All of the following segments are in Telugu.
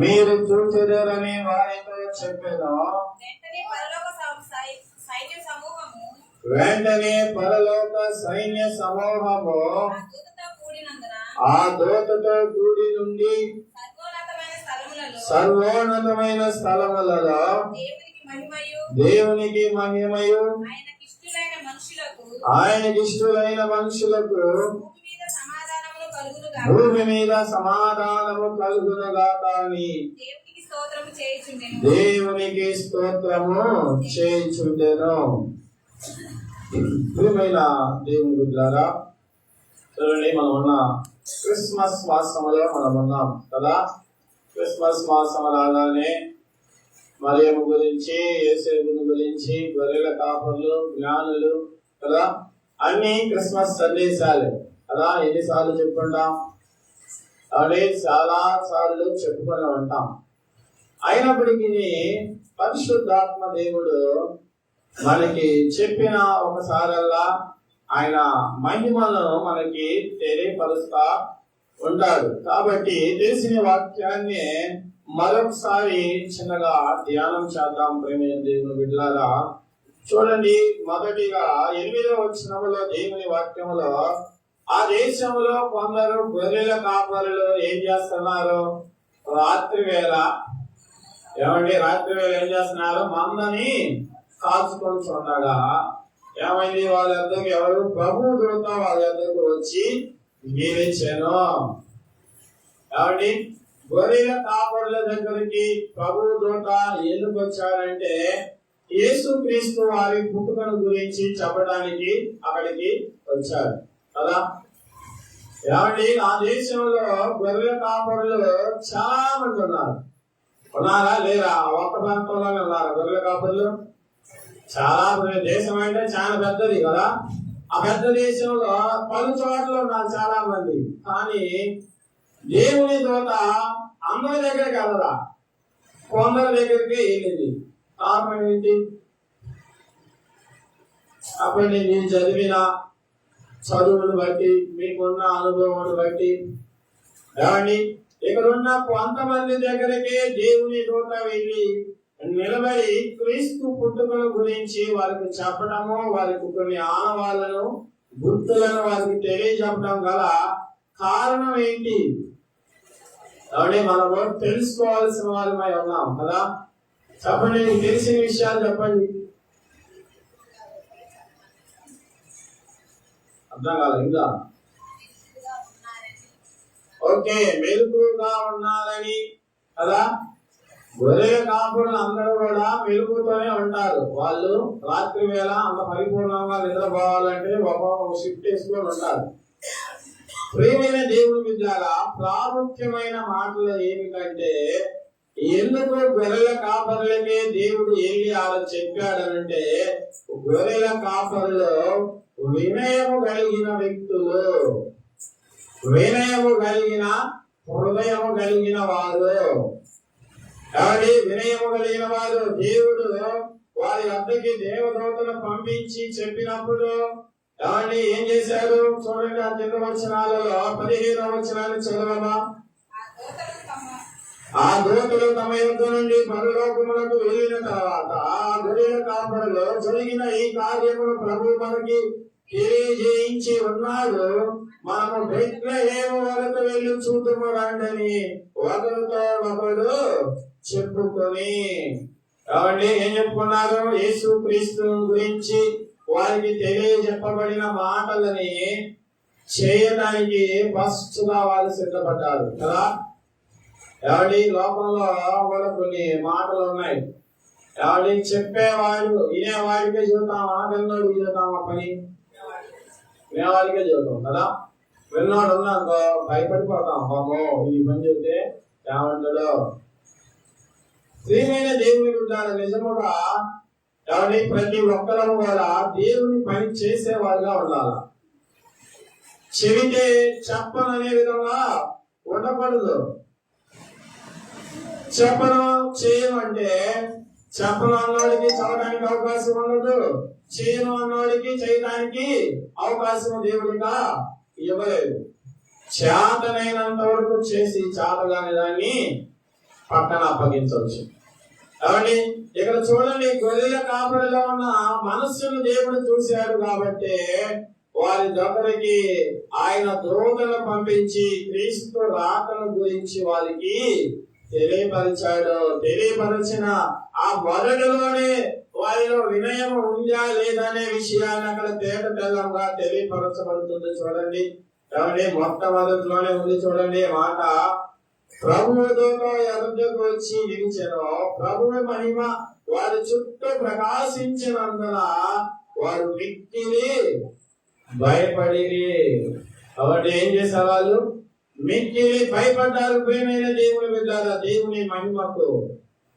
మీరు చూచెదరని వారితో చెప్పెను. వెంటనే పరలోక సైన్య సమూహము ఆ దూతతో కూడి నుండి సర్వోన్నతమైన స్థలములలో దేవునికి మహిమయు ఆయనకిష్టులైన మనుషులకు భూమి మీద సమాధానము కలుగునుగాక అని దేవునికి స్తోత్రము చేయుచుండెను. ప్రియమైన దేవుని బిడ్డలారా, చూడండి, మనం ఉన్న క్రిస్మస్ మాసంలో మనం ఉన్నాం కదా. క్రిస్మస్ మాసం రాగానే మరియమ్మ గురించి, యేసేపుని గురించి, గొర్రెల కాపర్లు, జ్ఞానులు కదా, అన్ని క్రిస్మస్ సందేశాలే కదా. ఎన్నిసార్లు చెప్పుకుంటాం? అదే చాలా సార్లు చెప్పుకొని ఉంటాం. అయినప్పటికీ పరిశుద్ధాత్మ దేవుడు మనకి చెప్పిన ఒకసారల్లా ఆయన మహిమను మనకి తెలియపరుస్తా ఉంటాడు. కాబట్టి తెలిసిన వాక్యాన్ని మరొకసారి చిన్నగా ధ్యానం చేద్దాం. ప్రేమైన దేవుని బిడ్డలారా, చూడండి, మొదటిగా 8వ వచనంలో దేవుని వాక్యంలో ఆ దేశంలో కొందరు గొర్రెల కాపరులు ఏం చేస్తున్నారు? రాత్రి వేళ ఏం చేస్తున్నారు? మందని కాచుకొని ఉండగా ఏమైంది? వాళ్ళ దగ్గరికి ఎవరు? ప్రభు దూత వాళ్ళ దగ్గరకు వచ్చి నిలిచెను. ఏమండి, గొర్రెల కాపరుల దగ్గరికి ప్రభు దూత ఎందుకు వచ్చాడంటే యేసుక్రీస్తు వారి పుట్టుకను గురించి చెప్పడానికి అక్కడికి వచ్చాడు కదా. ఏమండి, ఆ దేశంలో గొర్రెల కాపరులు చాలా మంది ఉన్నారు. ఉన్నారా లేరా? ఒక్క ప్రాంతంలోనే ఉన్నారు గొర్రెల కాపరులు. చాలా దేశం అంటే చాలా పెద్దది కదా. ఆ పెద్ద దేశంలో పలు చోట్ల ఉన్నారు చాలా మంది. కానీ దేవుని దూత అందరి దగ్గరికి వెళ్ళదా, కొందరి దగ్గరికి వెళ్ళింది. కారణం ఏంటి? అప్పుడు నేను చదివిన చదువును బట్టి, మీకున్న అనుభవం బట్టి, ఏమండి, ఇక్కడ ఉన్న కొంతమంది దగ్గరికి దేవుని దూత వెళ్ళి నిలబడి క్రీస్తు పుట్టుకల గురించి వారికి చెప్పడము, వారికి కొన్ని ఆనవాళ్లను, గుర్తులను వారికి తెలియజెప్పడం గల కారణం ఏంటి? కాబట్టి మనము తెలుసుకోవాల్సిన వారమై ఉన్నాం కదా. చెప్పండి, తెలిసిన విషయాలు చెప్పండి. అర్థం కాదు ఇంకా? ఓకే, మెలకుగా ఉన్నారని కదా. గొర్రెల కాపురులు అందరూ కూడా మెలుగుతూనే ఉంటారు. వాళ్ళు రాత్రి వేళ అంత పరిపూర్ణంగా నిద్రపోవాలంటే ఒక్కొక్క షిఫ్ట్ వేసుకొని ఉంటారు. ప్రియమైన దేవుని బిడ్డలారా, ప్రాముఖ్యమైన మాటలు ఏమిటంటే, ఎందుకు గొర్రెల కాపరులకే దేవుడు ఏమి అలా చెప్పాడనంటే, గొర్రెల కాపరులు వినయము కలిగిన వ్యక్తులు, వినయము కలిగిన హృదయము కలిగిన వారు. కాబట్టి వినయము కలిగిన వారు దేవుడు వారి వద్దకి దేవదూతను పంపించి చెప్పినప్పుడు ఏమండి ఏం చేశారు? చూడండి, ఆ కింద వచనాలలో 15వ వచనాన్ని చదవమా. ఆ దూతలు తమ యొద్ద నుండి పరలోకములకు వెళ్ళిన తర్వాత ఆ గొర్రెల కాపరులు జరిగిన ఈ కార్యమును ప్రభు మనకి తెలియజేయించి ఉన్నాడు. మనము బెత్లెహేము వరకు వెళ్ళి చూద్దాము రండని ఒకరితో ఒకడు చెప్పుకొని, కాబట్టి ఏం చెప్పుకున్నారు? యేసు క్రీస్తు గురించి వారికి తెలియజెప్పబడిన మాటలని చేయడానికి ఫస్ట్ గా వాళ్ళు సిద్ధపడ్డారు కదా. ఎవరి లోకంలో కూడా కొన్ని మాటలు ఉన్నాయి. ఎవరి చెప్పేవాడు వినేవాడికే చూద్దామా, విన్నోడు చూద్దామా? పని వినేవాడికే చూద్దాం కదా. విన్నోడు ఉన్నాకో భయపడిపోతాం, బాబో ఈ పని చెబితే ఏమంటాడో. ప్రియమైన దేవుని ఉంటారు నిజముగా. ఎవరి ప్రతి ఒక్కరూ కూడా దేవుని పని చేసేవారుగా ఉండాలి. చెబితే చెప్పననే విధంగా ఉండకూడదు. చెప్పను చేయను అంటే చెప్పను అన్నవాడికి చదవడానికి అవకాశం ఉండదు, చేయను అన్నవాడికి చేయడానికి అవకాశం దేవుడిగా ఇవ్వలేదు. చేతనైనంత వరకు చేసి చేతగానే దాన్ని పక్కన అప్పగించవచ్చు. కాబట్టి ఇక్కడ చూడండి, గొర్రెల కాపరిలో ఉన్న మనస్సును దేవుడు చూశాడు కాబట్టి వారి దగ్గరికి ఆయన దూతను పంపించి క్రీస్తు రాకను గురించి వారికి తెలియపరిచాడు. తెలియపరిచిన ఆ మొదటిలోనే వారిలో వినయం ఉందా లేదనే విషయాన్ని అక్కడ తేట తెల్లంగా తెలియపరచబడుతుంది. చూడండి, కాబట్టి మొట్టమొదటిలోనే ఉంది చూడండి మాట, ప్రభువుతో ఎదుటకు వచ్చి నిలిచెను, ప్రభువు మహిమ వారి చుట్టూ ప్రకాశించినందున వారు మిక్కిలి భయపడిరి. కాబట్టి ఏం చేశారు వాళ్ళు? మిక్కిలి భయపడ్డారు. ప్రియమైన దేవుని బిడ్డలారా, దేవుని మహిమకు,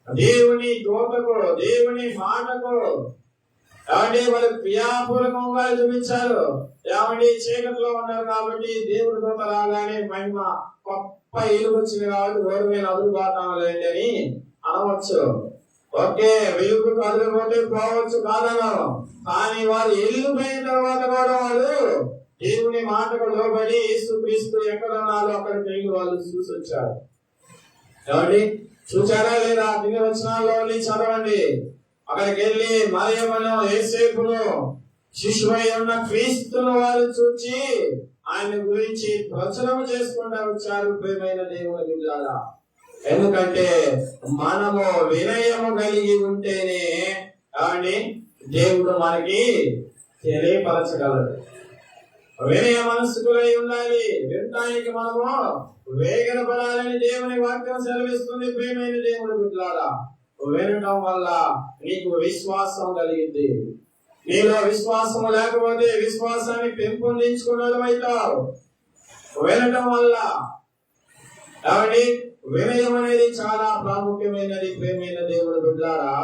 దేవుని దూతకు, దేవుని మాటకు కాబట్టి వాళ్ళు క్రియాపూర్వకంగా చూపించారు. ఏమండి, చీకట్లో ఉన్నారు కాబట్టి దేవుడి దూత రాగానే మహిమ గొప్ప ఇల్లు వచ్చింది కాబట్టి ఓడిపోయిన అదురుబాటాలేండి అని అనవచ్చు. ఓకే, వెలుగు కదిలిపోతే పోవచ్చు కాదన్నారు. కానీ వారు వెళ్ళిపోయిన తర్వాత కూడా వాళ్ళు దేవుని మాటకు లోబడి యేసుక్రీస్తు ఎక్కడ ఉన్నారో అక్కడికి వెళ్ళి వాళ్ళు చూసి వచ్చారు. ఏమండి, చూచారా లేదా? కింది వచనాల్లో చదవండి. అక్కడికి వెళ్ళి మరియమ్మను, యేసేపును, శిశువై ఉన్న క్రీస్తును వారు చూచి ఆయన గురించి ప్రచురం చేసుకుంటూ వచ్చారు. ప్రియమైన దేవుని బిడ్డలారా, ఎందుకంటే మనము వినయము కలిగి ఉంటేనే కాబట్టి దేవుడు మనకి తెలియపరచగలడు. వినయ మనస్కులై ఉండాలి. వినటానికి మనము వేగనపడాలని దేవుని వాక్యం సెలవిస్తుంది. ప్రియమైన దేవుని బిడ్డలారా, వినటం వల్ల నీకు విశ్వాసం కలిగింది. నీలో విశ్వాసం లేకపోతే విశ్వాసాన్ని పెంపొందించుకున్నదవుతావు వినటం వల్ల. కాబట్టి వినయం అనేది చాలా ప్రాముఖ్యమైనది. ప్రియమైన దేవుని బిడ్డలారా,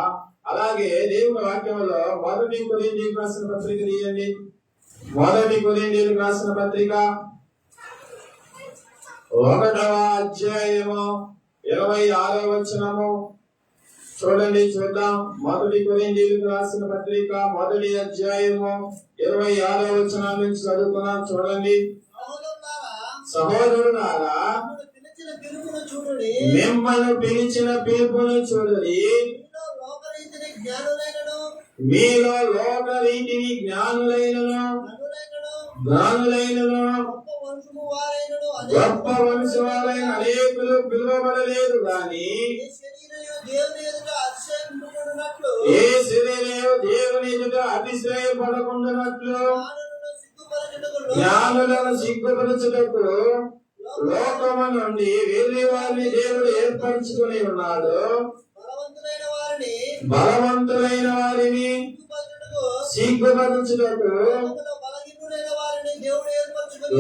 అలాగే దేవుని వాక్యంలో 1 కొరింథీయులకు రాసిన పత్రిక తీయండి. 1 కొరింథీయులకు రాసిన పత్రిక 1వ అధ్యాయము 26వ వచనము చూడండి, చూద్దాం. 1 కొరింథీయులకు రాసిన పత్రిక 1వ అధ్యాయము 26వ వచనం నుంచి చదువుకున్నాం. చూడండి, సహోదరులారా, మిమ్మల్ని పిలిచిన పిలుపును చూడండి, మీలో లోక రీతిని జ్ఞానులైనను గొప్ప వంశవారైన అనేకులు పిలువబడలేదు గాని ఏ శరీరము దేవుని ఎదుట అతిశయపడకుండానట్లు జ్ఞానులను సిగ్గుపరచుటకు లోకము నుండి వేరే వారిని దేవుడు ఏర్పరచుకుని ఉన్నాడు. బలవంతులైన వారిని సిగ్గుపరచుటకు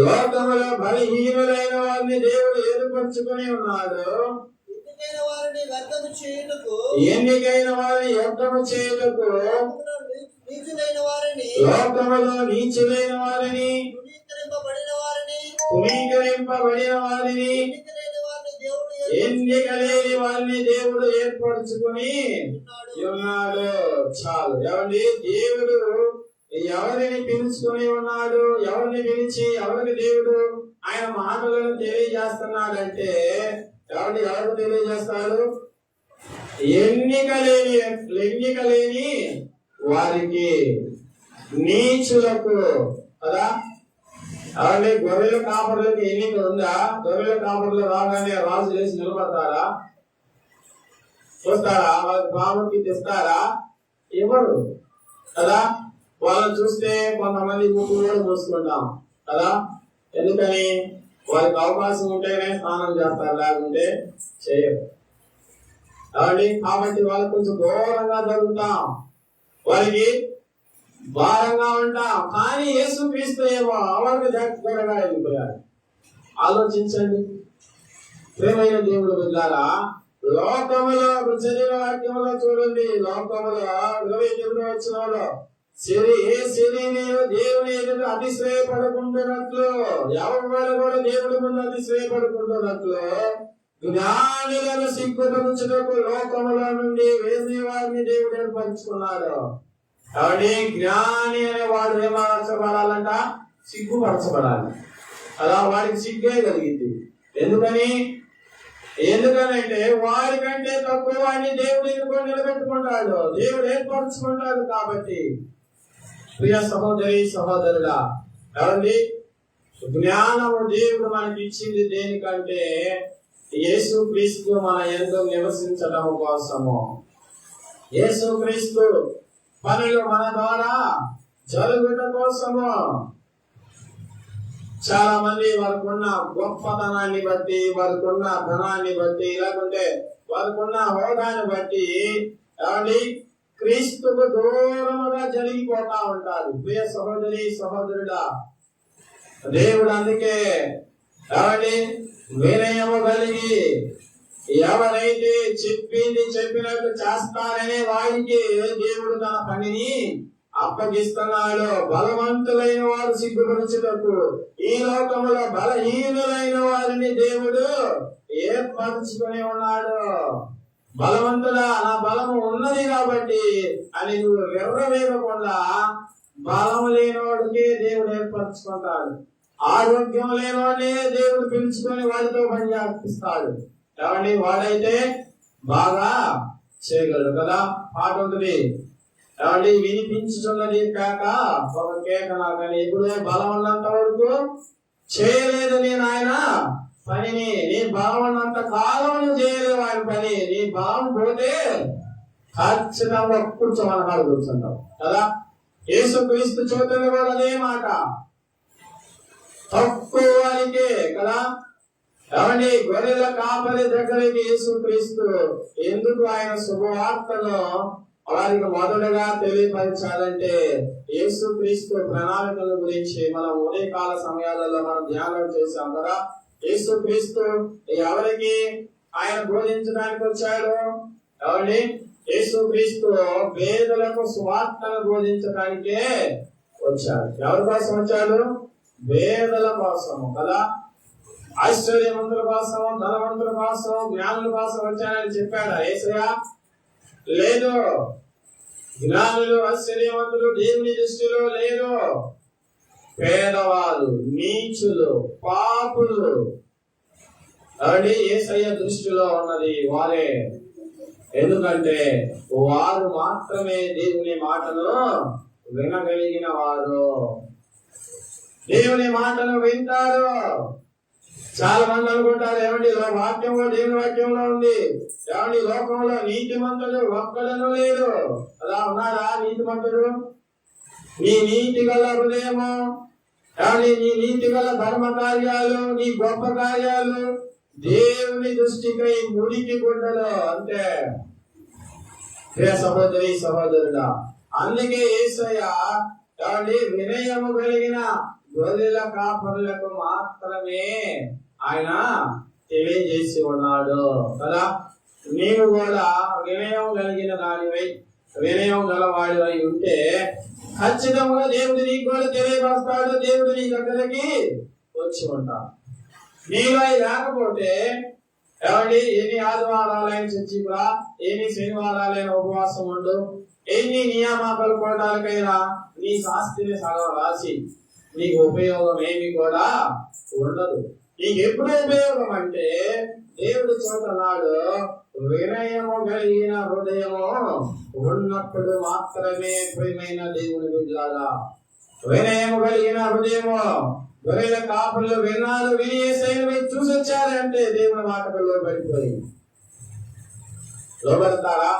లోకములో బలహీనులైన వారిని దేవుడు ఏర్పరచుకుని ఉన్నాడు. ఎన్నికైన వారిని వ్యర్థము చేయుటకు లోకములో నీచులైన వారిని, తునీకరింపబడిన వారిని, ఎన్నిక లేని వారిని దేవుడు ఏర్పరచుకుని ఉన్నాడు. చాలు. ఏమండి, దేవుడు ఎవరిని పిలుచుకుని ఉన్నాడు? ఎవరిని పిలిచి ఎవరికి దేవుడు ఆయన మాటలను తెలియజేస్తున్నాడంటే ఎవరికి తెలియజేస్తాడు? ఎన్నిక లేని వారికి, నీచులకు కదా. అలాగే గొర్రెల కాపర్లకు ఎన్నిక ఉందా? గొర్రెల కాపర్లు రాగానే రాజు లేచి నిలబడతారా? చూస్తారా? వాళ్ళకి ప్రాముఖ్యత ఇస్తారా? ఇవ్వరు కదా. వాళ్ళని చూస్తే కొంతమంది ముక్కు కూడా మూసుకుంటాం కదా. ఎందుకని? వారికి అవకాశం ఉంటేనే స్నానం చేస్తారు, లేకుంటే చేయరు. కాబట్టి వాళ్ళకి కొంచెం దూరంగా జరుగుతాం, వారికి భారంగా ఉంటాం. కానీ యేసుక్రీస్తు ఏమో అవరికి దగ్గరగా వెళ్ళిపోయారు. ఆలోచించండి ప్రియమైన దేవుడు బిడ్డలారా, లోకములో శరీర వాక్యంలో చూడండి, లోకములో 28వ వచనంలో ఏ శరీరం దేవుని ఎదుట అతిశ్రయపడుకుంటున్నట్లు, ఎవరు కూడా దేవుడి ముందు అతిశ్రయపడుకుంటున్నట్లు జ్ఞానులను సిగ్గుపరచుటకు లోకములో నుండి వేరే వారిని దేవుడు ఏర్పరచుకున్నాడు. కాబట్టి జ్ఞాని అనే వాడు ఏమర్చబడాలంట? సిగ్గుపరచబడాలి. అలా వాడికి సిగ్గే కలిగింది. ఎందుకని? ఎందుకనంటే వారికంటే తక్కువ వాడిని దేవుడు ఎన్నుకొని నిలబెట్టుకుంటాడు, దేవుడు ఏర్పరచుకుంటాడు. కాబట్టి ప్రియ సహోదరి సహోదరుడా, ఏమండి, జ్ఞానము దేవుడు మనకి ఇచ్చింది దేనికంటే యేసుక్రీస్తు మన యందు నివసించడం కోసము. యేసుక్రీస్తు పనులు మన ద్వారా జరుగుట కోసము. చాలా మంది వారికున్న గొప్పతనాన్ని బట్టి, వారికున్న ధనాన్ని బట్టి, లేకుంటే వారికున్న హోదాన్ని బట్టి ఏమండి క్రీస్తుకు దూరముగా జరిగిపోతా ఉంటారు. ప్రియ సహోదరి సహోదరుడా, దేవుడు అందుకే ఏమండి వినయము కలిగి ఎవరైతే చెప్పింది చెప్పినట్టు చేస్తారనే వారికి దేవుడు తన పనిని అప్పగిస్తున్నాడు. బలవంతులైన వారు సిగ్గుపరచుటకు ఈ లోకములో బలహీనులైన వారిని దేవుడు ఏర్పరచుకుని ఉన్నాడు. బలవంతుడా, నా బలము ఉన్నది కాబట్టి అని నువ్వు విర్రవేయకుండా బలము లేనివాడికే దేవుడు ఏర్పరచుకుంటాడు. ఆరోగ్యం లేనివాడే దేవుడు పిలుచుకొని వాడితో పని చేపిస్తాడు. కాబట్టి వాడైతే బాగా చేయగలడు కదా. పాట ఉంటుంది, కాబట్టి వినిపించుతున్నది కాక ఒక కేక నాకని. ఎప్పుడే బలం ఉన్నంత వరకు చేయలేదు నేను ఆయన పనిని, నీ బలం ఉన్నంత కాలం చేయలేవు ఆయన పని. నీ బలం పోతే ఖచ్చితంగా కూర్చోమన్నాడు, కూర్చుంటావు కదా. యేసుక్రీస్తు చూడటం కూడా అదే మాట, తక్కువ వారికే కదా. కాబట్టి గొర్రెల కాపరి దగ్గరికి యేసుక్రీస్తు ఎందుకు ఆయన శుభవార్తను వారికి మొదటగా తెలియపరచాలంటే యేసుక్రీస్తు ప్రణాళికల గురించి మనం ఉదయకాల సమయాలలో మనం ధ్యానం చేశాం కదా. యేసుక్రీస్తు ఎవరికి ఆయన బోధించడానికి వచ్చాడు? ఎవరిని? యేసుక్రీస్తు పేదలకు సువార్తను బోధించడానికే వచ్చాడు. ఎవరి కోసం వచ్చాడు? పేదల కోసము కదా. ఐశ్వర్యవంతుల కోసం, ధనవంతుల కోసం, జ్ఞానుల కోసం వచ్చానని చెప్పాడా యేసయ్య? లేదు. జ్ఞానులు, ఐశ్వర్యవంతులు దేవుని దృష్టిలో లేరు. పేదవాళ్ళు, నీచులు, పాపులు అని యేసయ్య దృష్టిలో ఉన్నది వారే. ఎందుకంటే వారు మాత్రమే దేవుని మాటను వినగలిగిన వారు. దేవుని మాటను వింటారు. చాలా మంది అనుకుంటారు, ఏమండి వాక్యంలో, దేవుని వాక్యంలో ఉంది, ఏమండి లోకంలో నీతిమంతుడు ఒక్కడను లేడు. అలా ఉన్నాడా నీతిమంతుడు? నీ నీతి గల హృదయము, ఏమండి నీ నీతి గల ధర్మ కార్యాలు, నీ గొప్ప కార్యాలు దేవుని దృష్టికై మురికి గుడ్డలు అంతే. సహోదరి సహోదరుడా, అందుకే యేసయ్య ఏమండి వినయము కలిగిన గొర్రెల కాపరులకు మాత్రమే ఆయన తెలియజేసి ఉన్నాడు కదా. నీవు కూడా వినయం కలిగిన దానివై, వినయం గలవాడివై ఉంటే ఖచ్చితంగా దేవుడు నీకు కూడా తెలియపరుస్తాడు. దేవుడు నీ దగ్గరికి వచ్చి ఉంటాడు. నీలో లేకపోతే ఏమండి ఎన్ని ఆదివారాలైన చర్చి కూడా, ఎన్ని శనివారాలైన ఉపవాసం ఉండు, ఎన్ని నియామకాలు కోటాలకైనా నీ శాస్త్రీయ సగం రాసి నీకు ఉపయోగం ఏమి కూడా ఉండదు. నీకు ఎప్పుడు ఉపయోగం అంటే దేవుడు చూస్తున్నాడు, వినయము కలిగిన హృదయము ఉన్నప్పుడు మాత్రమే. ప్రియమైన దేవుని బిడ్డలారా, వినయము కలిగిన హృదయము. గొర్రెల కాపులు విన్నారు, విని యేసయ్యను చూసి వచ్చారంటే దేవుని మాటకు లోబడిపోయి లోబడతారా?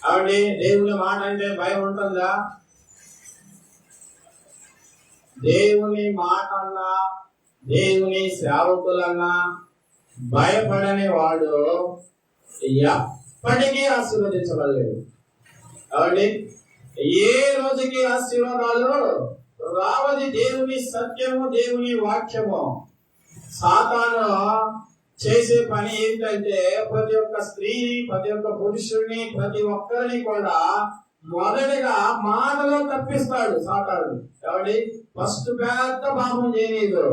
అవునండి, దేవుని మాట అంటే భయం ఉంటుందా? దేవుని మాట అన్నా, దేవుని సేవకులన్నా భయపడని వాడు ఎప్పటికీ ఆశీర్వదించబడలేదు. కాబట్టి ఏ రోజుకి ఆశీర్వాదాలు రావది దేవుని సత్యము, దేవుని వాక్యము. సాతాను చేసే పని ఏంటంటే ప్రతి ఒక్క స్త్రీని, ప్రతి ఒక్క పురుషుడిని, ప్రతి ఒక్కరిని కూడా మొదటిగా మాటలో తప్పిస్తాడు సాతాను. కాబట్టి ఫస్ట్ పెద్ద పాపం చేయలేదు,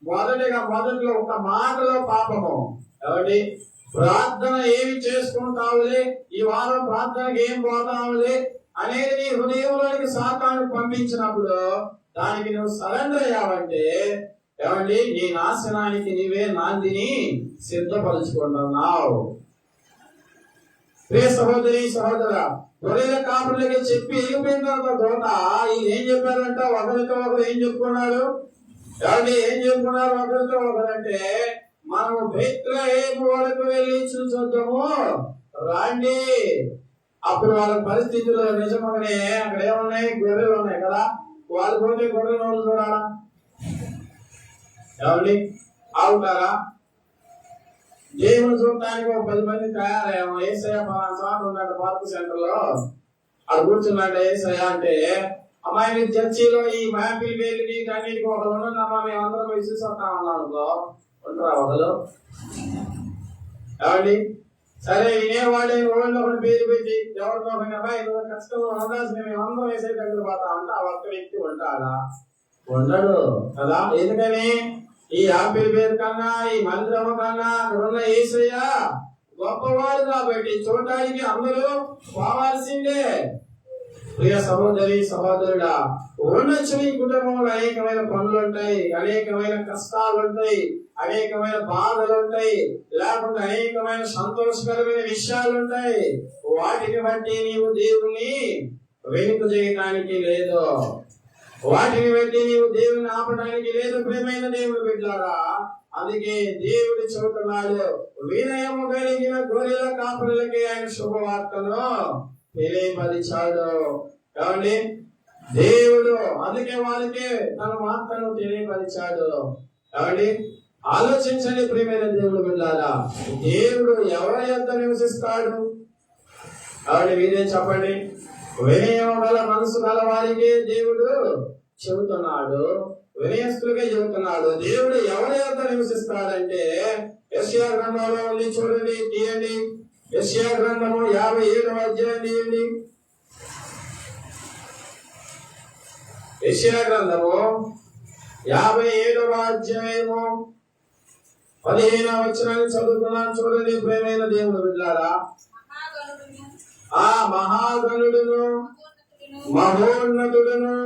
మొదట్లో ఒక మాటలో పాపము. కాబట్టి ప్రార్థన ఏమి చేసుకుంటావులే, ఈ వారం ప్రార్థనకి ఏం పోతావులే అనేది నీ హృదయంలోనికి సాతాను పంపించినప్పుడు దానికి నువ్వు సరెండర్ అయ్యావంటే ఏమండి, నీ నాశనానికి నీవే నాందిని సిద్ధపరుచుకుంటున్నావు. ప్రియ సహోదరి సహోదర, గొర్రెల కాపులకి చెప్పి వెళ్ళిపోయిన తర్వాత ఈయన ఏం చెప్పారంట? ఒకరితో ఒకరు ఏం చెప్పుకున్నారు? ఏమండి, ఏం చెప్పుకున్నారు ఒకరితో ఒకరంటే, మనం బెత్లెహేము వరకు వెళ్ళి చూద్దాము రాండి. అప్పుడు వాళ్ళ పరిస్థితుల్లో నిజమనే అక్కడ ఏమున్నాయి? గొర్రెలు ఉన్నాయి కదా. వాళ్ళు పోతే గొర్రెలు వాళ్ళు చూడాలా? ఏమండి, ఆగుతారా? దేవుని చూడటానికి ఒక 10 మంది తయారయ్యాము. ఏసయ్య పలానా చోట ఉన్నాడు పార్క్ సెంటర్ లో, అది కూర్చున్నాడు ఏసయ్య అంటే, అమ్మాయి మీరు చర్చిలో ఈ మ్యాపిల్ వేలికి అన్నిటికీ ఒకరు ఉండమ్మా, మేము అందరం విశ్వసిస్తాం అన్నాను. ఉంటారా ఒకరు? ఏమండి, సరే వినేవాడే రోజులో ఒకటి పేరు పెట్టి ఎవరితో కష్టంలో ఉండాల్సిన మేము అందరం వేసే దగ్గర పోతా అంటే ఆ ఒక్క వ్యక్తి ఉంటాడా? ఉండడు కదా. ఎందుకని? ఈ ఆపిల్ పేరు కన్నా, ఈ మందిరం కన్నా అక్కడున్న యేసయ్య గొప్పవాడు కాబట్టి చూడటానికి అందరూ పోవాల్సిందే. ప్రియ సహోదరి సహోదరుడా, ఉండొచ్చు ఈ కుటుంబంలో అనేకమైన పనులు ఉంటాయి, అనేకమైన కష్టాలు ఉంటాయి, అనేకమైన బాధలు ఉంటాయి, లేకుండా అనేకమైన సంతోషకరమైన విషయాలు ఉంటాయి. వాటిని బట్టి నీవు దేవుని వెనుక చేయడానికి లేదు, వాటిని బట్టి నీవు దేవుని ఆపడానికి లేదు. ప్రియమైన దేవుడు బిడ్డలారా, అందుకే దేవుడు చెబుతున్నాడు, వినయము కలిగిన గొర్రెల కాపురులకి ఆయన శుభవార్తను తెలియపరిచాడు. కాబట్టి దేవుడు అందుకే వారికి తన వార్తను తెలియపరిచాడు. కాబట్టి ఆలోచించండి ప్రియమైన దేవుడు బిడ్డలారా, దేవుడు ఎవరి యొద్ద నివసిస్తాడు? కాబట్టి మీరే చెప్పండి. వినయం గల మనసు గల వారికి దేవుడు చెబుతున్నాడు, వినయస్తులుగా చెబుతున్నాడు. దేవుడు ఎవరి యొద్ద నివసిస్తాడంటే యెషయా గ్రంథంలో ఉంది, చూడండి, తీయండి. యెషయా గ్రంథము 57వ అధ్యాయం తీయండి. యెషయా గ్రంథము 57వ అధ్యాయము 15వ వచనాన్ని చదువుతున్నాను, చూడండి ప్రియమైన దేవుడు బిడ్డలారా. ఆ మహాగణుడును మహోన్నతుడును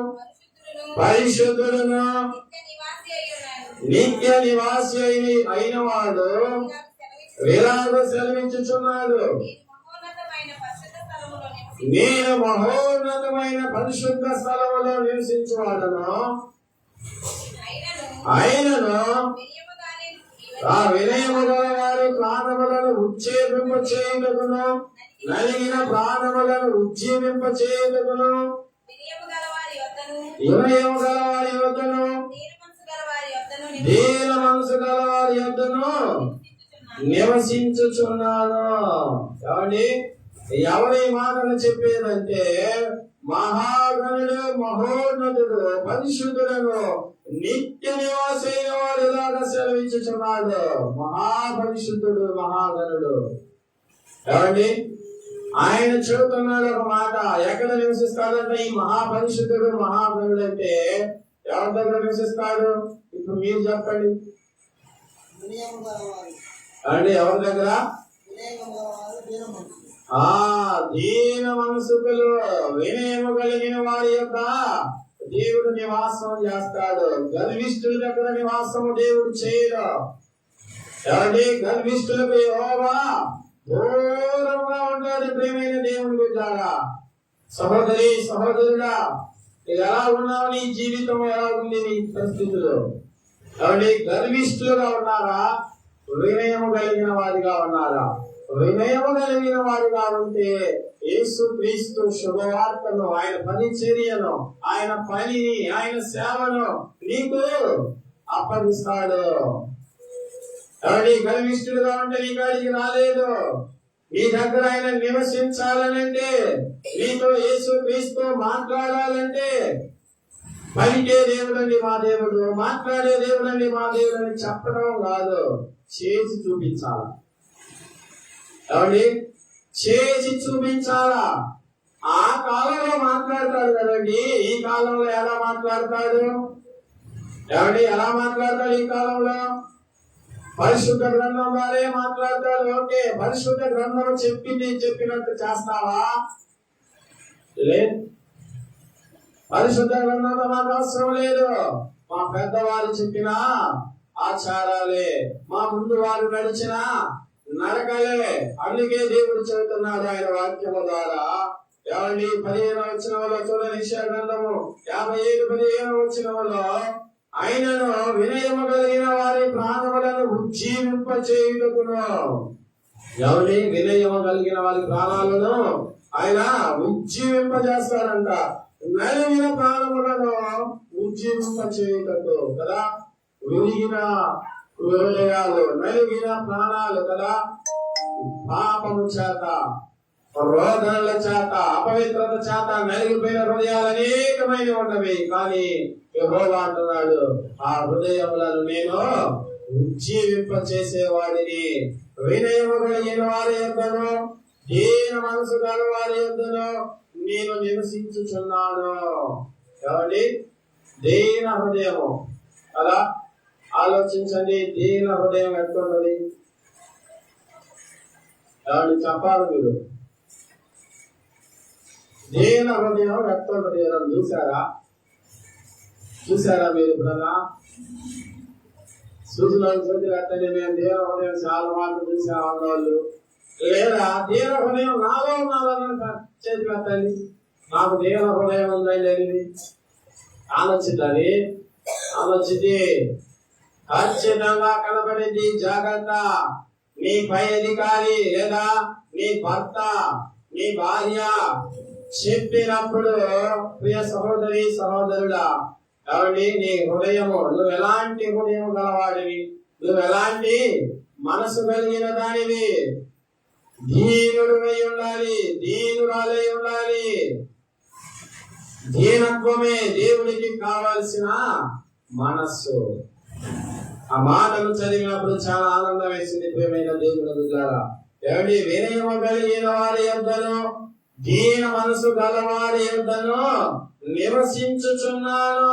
పరిశుద్ధుడును నిత్య నివాసి అయిన వాడు ఇలాగ సెలవించుచున్నాడు, నేను మహోన్నతమైన పరిశుద్ధ స్థలములో నివసించువాడను. ఆయనను ఆ వినయము గల వారి ప్రాణములను ఉజ్జీవింప చేయుటకును, నలిగిన ప్రాణములను ఉజ్జీవింప చేయుటకును, వినయము గల వారి యొద్దను దీన మనసు గల వారి యొద్దను నివసించుచున్నాను. కాబట్టి ఎవరి మాటలు చెప్పేదంటే, మహాగణుడు మహోన్నతుడు పరిశుద్ధులను నిత్య నివాసైన వాడు ఇలాగా సెలవించుచున్నాడు. మహాపరిశుద్ధుడు మహాగణుడు. కాబట్టి ఆయన చెబుతున్నాడు ఒక మాట, ఎక్కడ నివసిస్తాడంటే ఈ మహాపరిశుద్ధుడు మహాగణుడు అంటే ఎవరి దగ్గర నివసిస్తాడు? ఇప్పుడు మీరు చెప్పండి. అంటే ఎవరి దగ్గర? దీన మనసుకులు వినయము కలిగిన వారి యొక్క దేవుడు నివాసం చేస్తాడు. గర్విష్ఠుల దగ్గర నివాసము దేవుడు చేయడు. ఎవరి గర్విష్ఠులకు యెహోవా దూరంగా ఉంటాడు. ప్రియమైన దేవుని బిడ్డలారా, సహోదరి సహోదరుడా, ఎలా ఉన్నావు? నీ జీవితం ఎలా ఉంది? నీ పరిస్థితులు ఎవరి గర్విష్ఠులుగా ఉన్నారా? వినయము కలిగిన వారిగా ఉన్నారా? వినయము కలిగిన వారిగా ఉంటే యేసు క్రీస్తు శుభవార్తను, ఆయన పరిచర్యను, ఆయన పనిని, ఆయన సేవను నీకు అప్పగిస్తాడు. ఎవరి గర్విష్ఠులుగా ఉంటే నీ కాడికి రాలేదు. నీ దగ్గర ఆయన నివసించాలనంటే, నీతో యేసు క్రీస్తు మాట్లాడాలంటే, పలికే దేవుడండి మా దేవుడు, మాట్లాడే దేవుడండి మా దేవుడు అని చెప్పడం కాదు, చేసి చూపించాలా. ఎవరి చేసి చూపించాలా. ఆ కాలంలో మాట్లాడతాడు కదండి, ఈ కాలంలో ఎలా మాట్లాడతాడు? ఎవరి ఎలా మాట్లాడతాడు ఈ కాలంలో? పరిశుద్ధ గ్రంథం వారే మాట్లాడతాడు. ఓకే, పరిశుద్ధ గ్రంథం చెప్పింది చెప్పినట్టు చేస్తావా? లేదు. పరిశుద్ధ గ్రంథంలో మాకు అవసరం లేదు. మా పెద్దవారు చెప్పిన ఆచారాలే, మా ముందు వారు నడిచిన నడకలే. అందుకే దేవుడు చెబుతున్నాడు ఆయన వాక్యము ద్వారా. ఏమండి 15వ వచనంలో చూడండి, యెషయా గ్రంథము 57:15వ వచనంలో, ఆయనను వినయము కలిగిన వారి ప్రాణములను ఉజ్జీవింప చేయుటకును. ఎవరి వినయము కలిగిన వారి ప్రాణాలను ఆయన ఉజ్జీవింపజేస్తారంట. నలిగిన ప్రాణములను ఉజ్జీవింప చేయుటకు కదా, విరిగిన హృదయాలు, నలిగిన ప్రాణాలు కదా, పాపము చేత, రోదనల చేత, అపవిత్రత చేత నలిగిపోయిన హృదయాలు అనేకమైన ఉన్నవి. కానీ యెహోవా అంటున్నాడు, ఆ హృదయములను నేను ఉజ్జీవింప చేసేవాడిని. వినయము కలిగిన వారి యొద్దను, దీన మనసు గల వారి యొద్దను నేను నివసించుచున్నాను. కాబట్టి దీన హృదయము అలా ఆలోచించండి. దీన హృదయం ఎట్లున్నది? కాబట్టి చెప్పాలి మీరు, దీన హృదయం ఎట్లున్నది? చూసారా మీరు ఎప్పుడన్నా? సూచనలు చూసినట్టండి, మేము దీన హృదయం చాలా మాత్రం చూసామన్న వాళ్ళు, లేదా దీన హృదయం నాలో ఉన్నాలని చేతి పెట్టండి. నాకు దీన హృదయం ఉందండి అనేది ఆలోచించాలి. ఆలోచించి ఖచ్చితంగా కనబడింది. జాగ్రత్త. నీ పై అధికారి లేదా నీ భర్త, నీ భార్య చెప్పినప్పుడు, ప్రియ సహోదరి సహోదరుడా, కాబట్టి నీ హృదయము, నువ్వు ఎలాంటి హృదయం గలవాడివి, నువ్వు ఎలాంటి మనసు కలిగిన దానివి, దీనుడివై ఉండాలి, దీనురాలై ఉండాలి. దీనత్వమే దేవుడికి కావాల్సిన మనస్సు. ఆ మాటలు చదివినప్పుడు చాలా ఆనందం వేసింది. ప్రియమైన దేవుని బిడ్డలారా, ఎవరి వినయము కలిగిన వారి యొద్దను, దీన మనసు గలవారి యొద్దను నివసించుచున్నాను.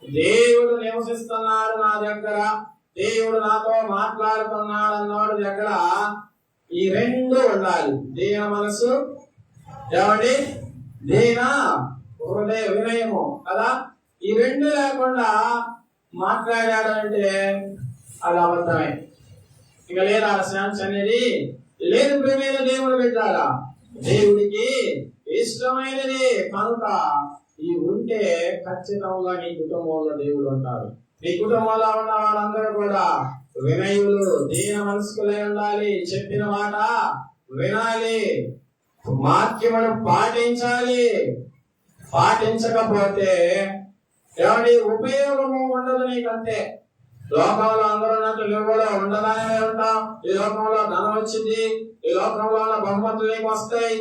దేవుడు నివసిస్తున్నాడు నా దగ్గర, దేవుడు నాతో మాట్లాడుతున్నాడు అన్నవాడు దగ్గర ఈ రెండు ఉండాలి. దీన మనసు, ఏమండి, దీన హృదయ వినయము కదా. ఈ రెండు లేకుండా మాట్లాడాడు అంటే అది అబద్ధమే. ఇక లేదా ఛాన్స్ అనేది లేదు. ప్రియమైన దేవుడు పెట్టారా, దేవుడికి ఇష్టమైనది కనుక ఈ ఉంటే ఖచ్చితంగా నీ కుటుంబంలో దేవుడు ఉంటాడు. నీ కుటుంబంలో ఉన్న వాళ్ళందరూ కూడా వినయులు, దీన మనస్కులై ఉండాలి. చెప్పిన మాట వినాలి, వాక్యమును పాటించాలి. పాటించకపోతే ఏమండి ఉపయోగము ఉండదు నీకంతే. లోకంలో అందరూ ఉన్నట్టు నువ్వు కూడా ఉండదానే ఉంటాం. ఈ లోకంలో ధనం వచ్చింది, ఈ లోకంలో బహుమతులు నీకు వస్తాయి,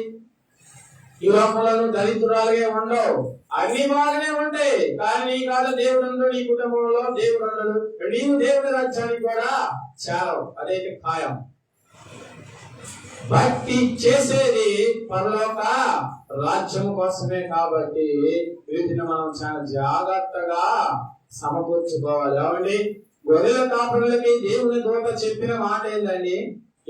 ఈ లోకంలో దరిద్రాలుగా ఉండవు, అన్ని బాగానే ఉంటాయి. కానీ నీ కాదు దేవుడు ఉండడు, నీ కుటుంబంలో దేవుడు ఉండడు, నీవు దేవుడి రాజ్యానికి కూడా చేరవు. అదైతే ఖాయం. భక్తి చేసేది పరలోక రాజ్యం కోసమే. కాబట్టి వీటిని మనం చాలా జాగ్రత్తగా సమకూర్చుకోవాలి. ఏమండి, గొర్రెల కాపురులకి దేవుని దూత చెప్పిన మాట ఏందండి?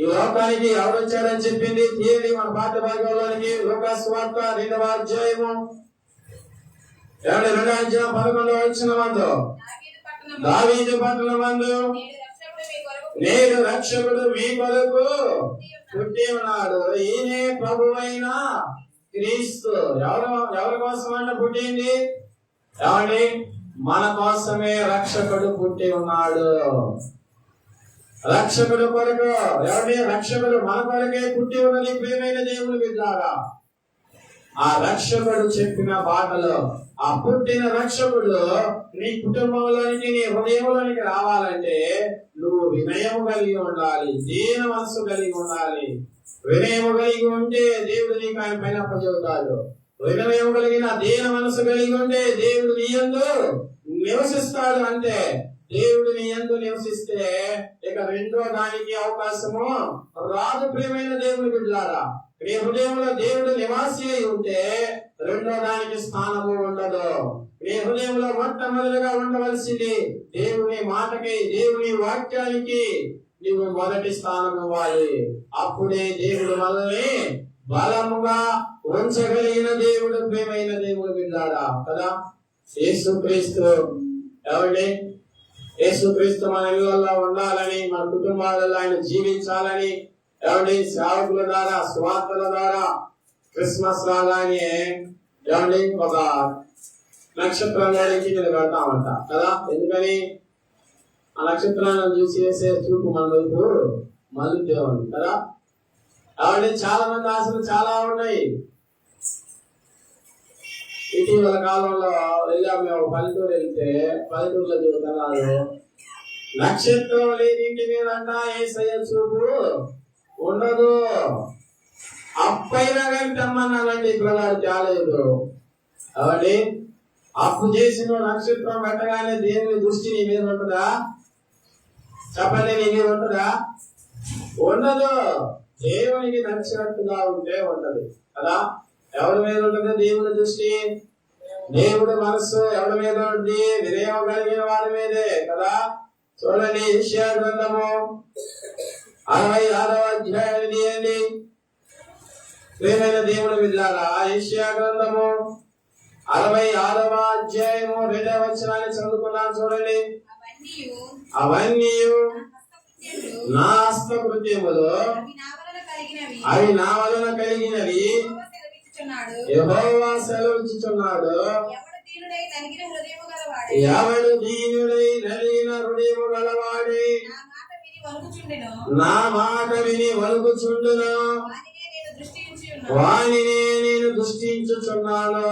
ఈ లోకానికి ఎవరొచ్చాడని చెప్పింది తీయని మన పాఠ్య భాగంలోనికి లూకా సువార్త 2వ అధ్యాయము 2వ అధ్యాయం 11వ వచనమందు, దావీదు పట్టణమందు నేడు రక్షకుడు మీ కొరకు పుట్టి ఉన్నాడు, ఈయనే ప్రభువైన క్రీస్తు. ఎవరి కోసం అంటే పుట్టింది? ఏమండి, మన కోసమే రక్షకుడు పుట్టి ఉన్నాడు. రక్షకుడు కొరకు, ఎవరి రక్షకుడు మన కొరకే పుట్టి ఉన్నది. ప్రియమైన దేవుని బిడ్డలారా, ఆ రక్షకుడు చెప్పిన బాటలో ఆ పుట్టిన రక్షకుడు నీ కుటుంబంలోనికి, నీ హృదయంలోనికి రావాలంటే నువ్వు వినయము కలిగి ఉండాలి, దీన మనసు కలిగి ఉండాలి. వినయము కలిగి ఉంటే దేవుడు నీకు ఆయన పైన అప్పచెబుతాడు. వినయము కలిగిన దీన మనసు కలిగి ఉంటే దేవుడు నీ యందు నివసిస్తాడు. అంటే దేవుడు నీ యందు నివసిస్తే ఇక రెండో దానికి అవకాశము రాదు. ప్రియమైన దేవుని బిడ్డలారా, నీ హృదయంలో దేవుడు నివాసి అయి ఉంటే రెండో దానికి స్థానము ఉండదు. నీ హృదయంలో మొట్టమొదటిగా ఉండవలసింది దేవుని మాటకి, దేవుని వాక్యానికి నీవు మొదటి స్థానం ఇవ్వాలి. అప్పుడే దేవుడు మనల్ని బలముగా ఉంచగలిగిన దేవుడు. ప్రియమైన దేవుడు బిడ్డలారా కదా. యేసుక్రీస్తు ఎవరి యేసుక్రీస్తు మన ఇళ్లలో ఉండాలని, మన కుటుంబాలలో ఆయన జీవించాలని ఎవరి సేవకుల ద్వారా, స్వార్థల ద్వారా క్రిస్మస్ రాగానే ఏమండి ఒక నక్షత్రం నుంచి నేను వెళ్తామంట కదా. ఎందుకని ఆ నక్షత్రాన్ని చూసి వేసే చూపు మన వైపు మళ్ళీ కదా. కాబట్టి చాలా మంది ఆశలు చాలా ఉన్నాయి. ఇటీవల కాలంలో వెళ్ళాము, మేము పల్లెటూరు వెళ్తే పల్లెటూరులో చెబుతున్నారు, నక్షత్రం లేని ఇంటి మీదంట యేసయ్య చూపు ఉండదు. అప్పైనా కానీ తెమ్మన్నానండి, ఇప్పుడు తేలేదు. కాబట్టి అప్పు చేసిన నక్షత్రం పెట్టగానే దేవుని దృష్టి నీ మీద ఉంటుందా? చెప్పండి, నీ మీద ఉంటుందా? ఉండదు. దేవునికి నచ్చినట్టుగా ఉంటే ఉంటది కదా. ఎవరి మీద ఉంటుంది దేవుని దృష్టి? దేవుడి మనస్సు ఎవరి మీద ఉంటుంది? వినయం కలిగిన వారి మీదే కదా. చూడండి, యెషయా గ్రంథము 66వ అధ్యాయం తీయండి. ప్రియమైన దేవుని బిడ్డలారా, యెషయా గ్రంథము 66వ అధ్యాయము 2వ వచనాన్ని చదువుకున్నాను చూడండి. అవన్నీ నా హస్తకృత్యములు, అవి నా వలన కలిగినవి యెహోవా సెలవిచ్చుచున్నాడు. ఎవడు దీనుడై నలిగిన హృదయము గలవాడే నా మాట విని వణుకుచుండును, వానినే నేను దృష్టించుచున్నాను.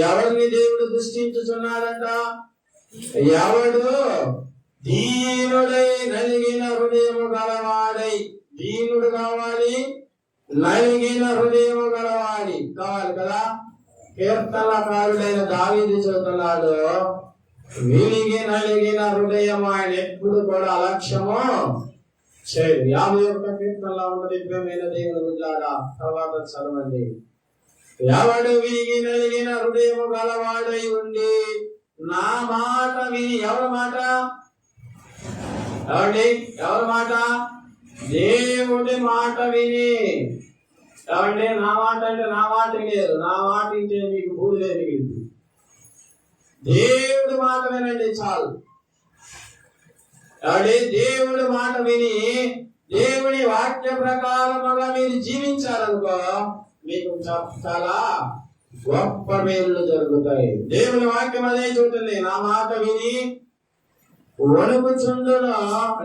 ఎవరిని దేవుడు దృష్టించుచున్నాడంట? ఎవడు దీనుడై నలిగిన హృదయము గలవాడై. దీనుడు కావాలి, నలిగిన హృదయము గలవాడి కావాలి కదా. కీర్తనకారుడైన దావీదు చెబుతున్నాడు, విలిగి నలిగిన హృదయం ఆయన ఎప్పుడు కూడా అలక్ష్యము చేయదు. 51వ కీర్తనలో ఉన్నది. ప్రియమైన దేవుని బిడ్డలారా, తర్వాత చదవండి. ఎవడు విలిగి నలిగిన హృదయము గలవాడై ఉండి నా మాట విని. ఎవరి మాట? ఎవరి మాట? దేవుడి మాట విని. కాబట్టి నా మాట అంటే నా మాట లేదు, నా మాట ఇంటే మీకు బూడిదే మిగిలింది. దేవుడి మాట వినండి చాలు. కాబట్టి దేవుడి మాట విని దేవుడి వాక్య ప్రకారముగా మీరు జీవించారనుకో, మీకు చాలా గొప్ప మేలు జరుగుతాయి. దేవుని వాక్యం అదే చూడండి, నా మాట విని వణుకుచుండును,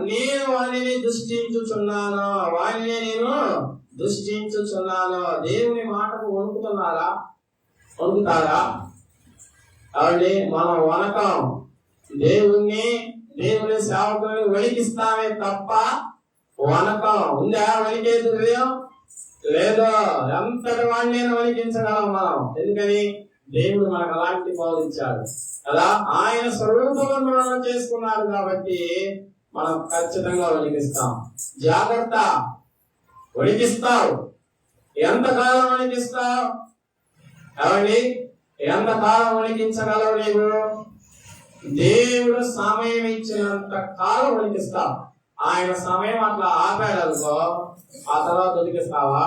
నేను వానిని దృష్టించుచున్నాను, వానిని నేను దృష్టించుచున్నాను. దేవుని మాటకు వణుకుతున్నారా? వణుకుతారా? కాబట్టి మనం వణకం. దేవుని సేవకుని వణికిస్తామే తప్ప వణకం ఉందా? వణికేది హృదయం లేదో. ఎంతటి వాడిని వణికించగలం మనం. ఎందుకని? దేవుడు మనకు అలాంటి బోధించాడు కదా. ఆయన స్వరూపంలో మనం చేసుకున్నాడు కాబట్టి మనం ఖచ్చితంగా వణికిస్తాం. జాగ్రత్త, వణికిస్తావు. ఎంతకాలం వణికిస్తావు? ఏమండి, ఎంతకాలం వణికించగలవు నీవు? దేవుడు సమయం ఇచ్చినంత కాలం వణికిస్తావు. ఆయన సమయం అట్లా ఆపాడు అనుకో, ఆ తర్వాత వణికిస్తావా?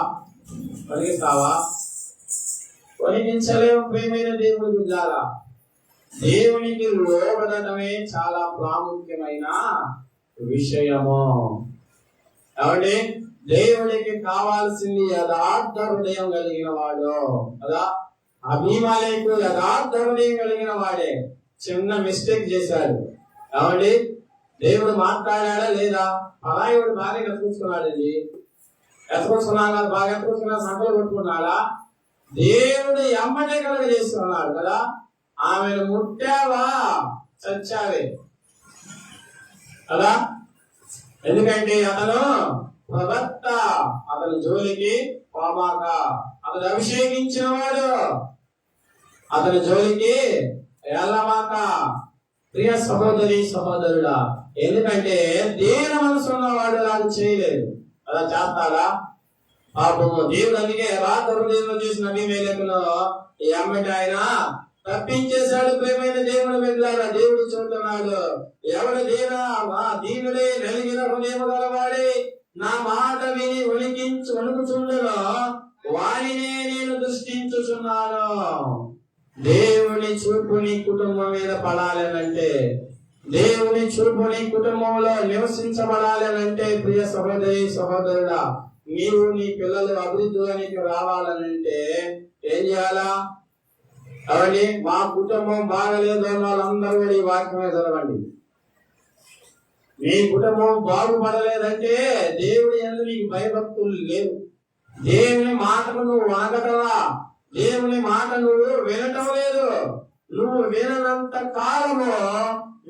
వణికించలేము. ప్రియమైన దేవుడి బిడ్డలారా, దేవునికి లోబడటమే చాలా ప్రాముఖ్యమైన విషయము. కాబట్టి దేవుడికి కావాల్సింది యథార్థ హృదయం కలిగిన వాడు కదా. అభిమానులకు యథార్థ హృదయం కలిగిన వాడే. చిన్న మిస్టేక్ చేశాడు కాబట్టి దేవుడు మాట్లాడా లేదా? పలాయుడు బాగా ఎత్తుకుంటున్నాడండి, ఎత్తుకుంటున్నాడా? బాగా ఎత్తుకుంటున్నా, సంకలు కొట్టుకున్నాడా? దేవుడు ఎమ్మటే కలగ చేస్తున్నాడు కదా. ఆమెను ముట్టావా చచ్చావే కదా. ఎందుకంటే అతను ప్రవక్త, అతని జోలికి పోమాక. అతను అభిషేకించిన వాడు, అతని జోలికి వెళ్ళమాక. ప్రియ సహోదరి సహోదరుడా, ఎందుకంటే దేవుని మనసు ఉన్నవాడు నాకు చేయలేదు అలా చేస్తాడా? పాపము. దేవుడు అందుకే రాత్రులు చేసిన అభిమేలకులో ఎమ్మటి ఆయన తప్పించేశాడు. ప్రేమైన దేవుని బిడ్డలారా, దేవుడు చూస్తున్నాడు, ఎవడు దీనుడే నలిగిన హృదయము గలవాడే నా మాట విని వణుకుచుండును, వానినే నేను దృష్టించుచున్నాను. దేవుని చూపు నీ కుటుంబం మీద పడాలనంటే, దేవుని చూపు నీ కుటుంబంలో నివసించబడాలనంటే, ప్రియ సహోదరి సహోదరుడా, నీవు నీ పిల్లలు అభివృద్ధిలోనికి రావాలనంటే ఏం చేయాలా? అవన్నీ మా కుటుంబం బాగలేదు అన్న వాళ్ళందరూ కూడా ఈ వాక్యమే చదవండి. మీ కుటుంబం బాగుపడలేదంటే దేవుడి యందు నీకు భయభక్తులు లేవు. దేవుని మాటను నువ్వు వనగటవా? దేవుని మాట నువ్వు వినటం లేదు. నువ్వు విననంత కాలము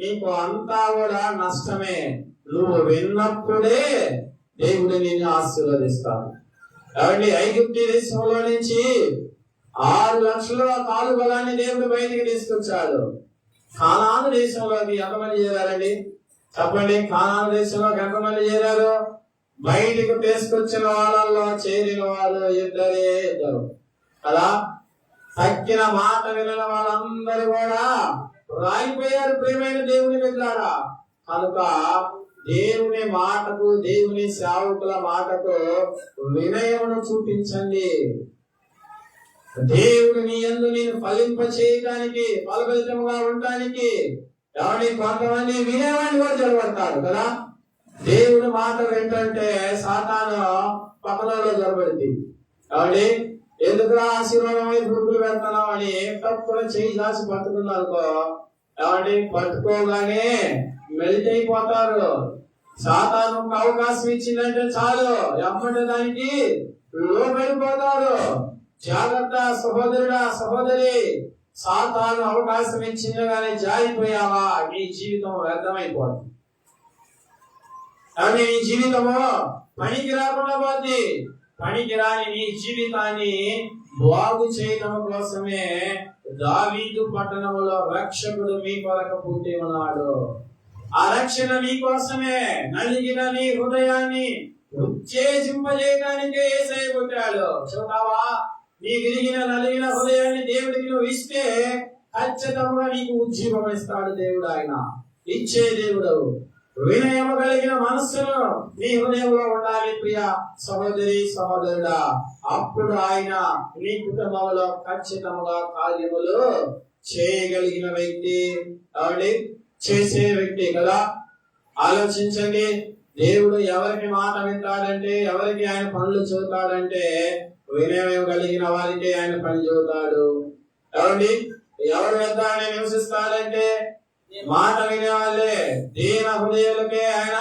నీకు అంతా కూడా నష్టమే. నువ్వు విన్నప్పుడే దేవుడు నిన్ను ఆశీర్వదిస్తాడు. కాబట్టి ఐగుప్తు దేశంలో నుంచి 6 లక్షల కాలు బలాన్ని దేవుడు బయటికి తీసుకొచ్చాడు. కానాను దేశంలోకి ఎంతమంది చేరారండి? చెప్పండి. కానాను దేశంలోకి ఎంతమంది చేరారు? బయటికి తీసుకొచ్చిన వాళ్ళల్లో చేరిన వాళ్ళు ఇద్దరు కదా. తక్కిన మాట విన వాళ్ళందరూ కూడా రాయిపోయారు. ప్రియమైన దేవుని బిడ్డలారా, కనుక దేవుని మాటకు, దేవుని సేవకుల మాటకు వినయమును చూపించండి. దేవుని యందు నేను ఫలింప చేయడానికి, ఫలభరితముగా ఉండటానికి ఎవరి కొంతమంది వినేవాడిని కూడా జరగబడతాడు కదా. దేవుని మాట ఏంటంటే సాతాను పక్కనలో జరబడింది. కాబట్టి ఎందుకు ఆశీర్వాదమై పురుగులు పెడతాం అని తప్పున చేయి దాచి పట్టుకున్నారుకో, కాబట్టి పట్టుకోగానే మెల్ట్ అయిపోతారు. సాతాను అవకాశం ఇచ్చిందంటే చాలు ఎమ్మటి దానికి లోబడిపోతారు. జాగ్రత్త సహోదరుడా, సహోదరి, సాతాను అవకాశం ఇచ్చింది కానీ జారిపోయావా నీ జీవితం వ్యర్థమైపోతుంది. కానీ నీ జీవితము పనికి రాకుండా పోతుంది. పనికిరాని నీ జీవితాన్ని బాగు చేయడం కోసమే దావీదు పట్టణంలో రక్షకుడు మీ కొరకు పుట్టి ఉన్నాడు. ఆ రక్షణ నీ కోసమే. నలిగిన నీ హృదయాన్ని ఉత్తేజింపజేయడానికే యేసయ్య పుట్టాడు. చూడావా? నీ విరిగిన నలిగిన హృదయాన్ని దేవుడికి నువ్వు ఇస్తే ఖచ్చితంగా నీకు ఉజ్జీవం ఇస్తాడు దేవుడు. ఆయన ఇచ్చే దేవుడు. వినయము కలిగిన మనస్సును నీ హృదయంలో ఉండాలి ప్రియ సహోదరి సహోదరుడా. అప్పుడు ఆయన నీ కుటుంబంలో ఖచ్చితంగా కార్యములు చేయగలిగిన వ్యక్తి, చేసే వ్యక్తి కదా. ఆలోచించండి. దేవుడు ఎవరికి మాట వింటాడంటే, ఎవరికి ఆయన పనులు చెబుతాడంటే వినయం కలిగిన వారికి ఆయన పని చెబుతాడు. ఎవరి వద్ద ఆయన నివసిస్తాడంటే మాట వినేవాళ్ళే, దీన హృదయాలకే ఆయన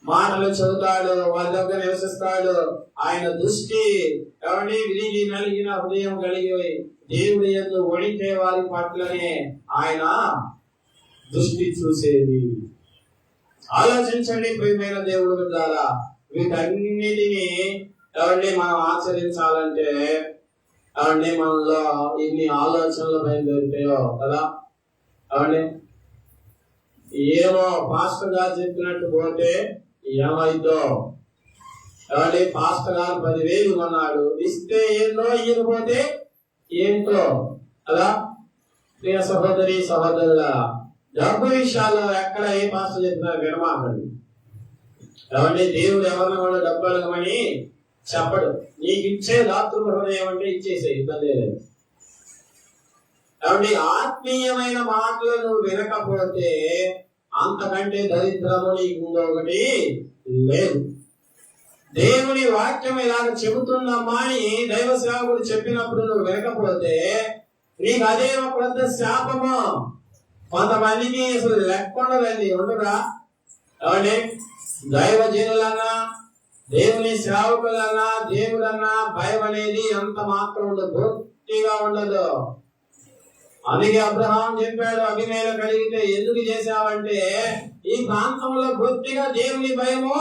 మాటలు చెబుతాడు, వాళ్ళ దగ్గర నివసిస్తాడు. ఆయన దృష్టి విరిగి నలిగిన హృదయం కలిగి దేవుడి యందు వణికే వారి పట్లనే ఆయన దృష్టి చూసేది. ఆలోచించండి ప్రియమైన దేవుడు బిడ్డలారా, వీటన్నిటినీ మనం ఆచరించాలంటే మనలో ఇన్ని ఆలోచనలు బయలుదేరుతాయో కదా. ఏమో పాస్టర్ గారు చెప్పినట్టు పోతే ఏమైందో. పాస్టర్ గారు 10,000 కొన్నాడు, ఇస్తే ఏందో, ఇవ్వకపోతే ఏంటో కదా. ప్రియ సహోదరి సహోదరుల, డబ్బు విషయాల్లో ఎక్కడ ఏ పాస్టర్ చెప్పినా వినమాకండి. దేవుడు ఎవరిని కూడా డబ్బు అడగమని చెప్పడు. నీకు ఇచ్చే దాతృ హృదయం అంటే ఇచ్చేసే, ఇబ్బంది లేదు. కాబట్టి ఆత్మీయమైన మాటలు నువ్వు వినకపోతే అంతకంటే దరిద్రము నీకు ఒకటి లేదు. దేవుని వాక్యం ఇలాగ చెబుతున్నమ్మా అని దైవ సేవకుడు చెప్పినప్పుడు నువ్వు వినకపోతే నీకు అదే ఒక పెద్ద శాపము. కొంతమందికి అసలు లెక్కుండదండి, ఉండరా. దైవజనులన్నా దేవుని సేవకులన్నా దేవుడన్నా భయం అనేది ఎంత మాత్రం ఉండదు, పూర్తిగా ఉండదు. అందుకే అబ్రహాం చెప్పాడు, అభిమేలు కలిగితే ఎందుకు చేశావంటే ఈ ప్రాంతంలో పూర్తిగా దేవుని భయము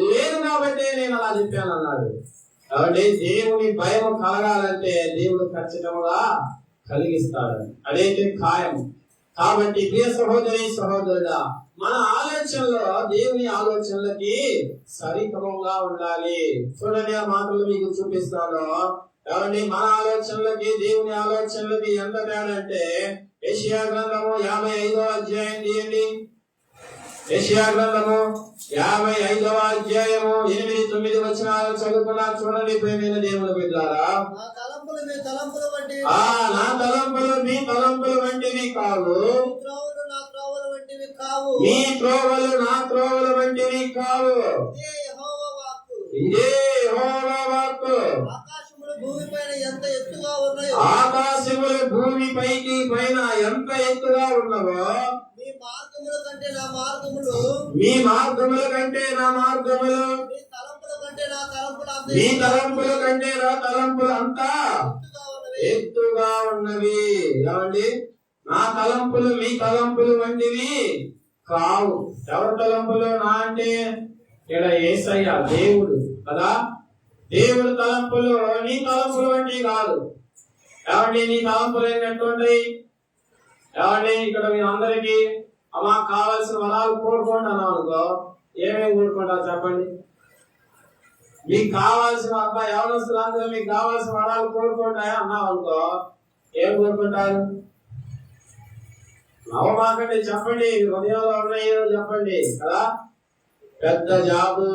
లేదు కాబట్టి నేను అలా చెప్పాను అన్నాడు. కాబట్టి దేవుని భయం కలగాలంటే దేవుడు ఖచ్చితంగా కలిగిస్తాడు, అదైతే ఖాయం. కాబట్టి ప్రియ సహోదరి సహోదరుడా, మన ఆలోచనలో దేవుని ఆలోచనలకి సరిక్రమంగా ఉండాలి. చూడండి, ఆ మాటలు మీకు చూపిస్తాను. మన ఆలోచనలకి దేవుని ఆలోచనలకి ఎంత తేడా అంటే యెషయా గ్రంథము 55వ అధ్యాయం తీయండి. యెషయా గ్రంథము 55వ అధ్యాయము 8-9 వచనాలు చదువుకున్నా చూడండి ప్రియమైన దేవుని బిడ్డలారా. నా తలంపులు మీ తలంపులు వంటివి నా తలంపులు మీ తలంపులు వంటివి కావు, నా త్రోవలు వంటివి కావు, మీ త్రోవలు నా త్రోవల వంటివి కావు. ఇదే యెహోవా వాక్కు. ఇదే యెహోవా వాక్కు. ఆకాశములు భూమిపైన ఎంత ఎత్తుగా ఉన్నాయో, ఆకాశములు భూమి పైకి పైన ఎంత ఎత్తుగా ఉన్నవో, మీ మార్గముల కంటే నా మార్గములు, మీ మార్గముల కంటే నా మార్గములు, మీ తలంపుల కంటే నా తలంపులు అంత మీ తలంపుల కంటే నా తలంపులు అంతా ఎత్తుగా ఉన్నవి. ఎత్తుగా ఉన్నవి. ఏమండి? నా తలంపులు మీ తలంపులు వంటివి కావు. ఎవరి తలంపులు? నా అంటే ఇక్కడ యేసయ్య దేవుడు కదా. దేవుడు తలంపులు నీ తలంపులు వంటివి కాదు. ఏమండి? నీ తలంపులు ఏంటంటే ఏమండి? ఇక్కడ మీ అందరికి అమ్మా కావాల్సిన వరాలు కోరుకోండి అన్నాం అనుకో, ఏమేమి కోరుకుంటారు చెప్పండి? మీకు కావాల్సిన అబ్బాయి యవనస్తులందరూ మీకు కావాల్సిన వరాలు కోరుకుంటాయా అన్నాం అనుకో, ఏం కోరుకుంటారు? నవమాకండి, చెప్పండి. హృదయంలో ఉన్నాయో చెప్పండి కదా. పెద్ద జాబు,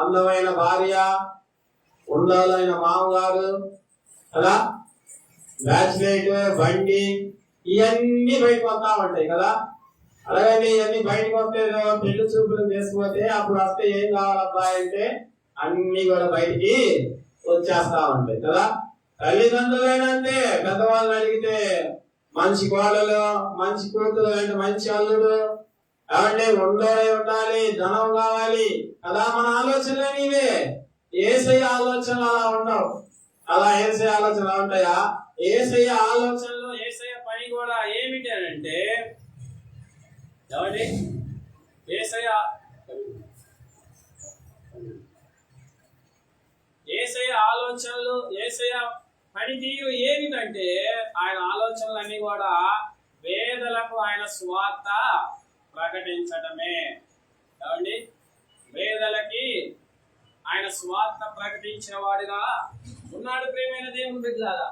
అందమైన భార్య, ఉండాలైన మామగారు కదా, బ్యాచ్లైట్, బండి, ఇవన్నీ బయటకు వస్తా ఉంటాయి కదా. అలాగే ఇవన్నీ బయటకు వస్తే పెళ్లి చూపులు తీసుకుపోతే అప్పుడు వస్తే ఏం కావాలబ్బా అంటే అన్ని కూడా బయటికి వచ్చేస్తా ఉంటాయి కదా. తల్లిదండ్రులేనంటే పెద్దవాళ్ళని అడిగితే మంచి కోడలు, మంచి కూతురు అంటే మంచి అల్లుడు, కాబట్టి ఉండాలి, ధనం కావాలి కదా. మన ఆలోచనలు ఇవే. యేసయ్య ఆలోచనలు అలా ఉండవు. అలా యేసయ్య ఆలోచనలు ఉంటాయా? యేసయ్య ఆలోచనలు, యేసయ్య పని కూడా ఏమిటి అని అంటే ఏమండి? యేసయ్య ఆలోచనలు, యేసయ్య పనితీరు ఏమిటంటే ఆయన ఆలోచనలన్నీ కూడా వేదలకు ఆయన స్వార్థ ప్రకటించటమే. ఏమండి? వేదలకి ఆయన స్వార్థ ప్రకటించిన వాడుగా ఉన్నాడు ప్రియమైన దేవుని బిడ్డలారా.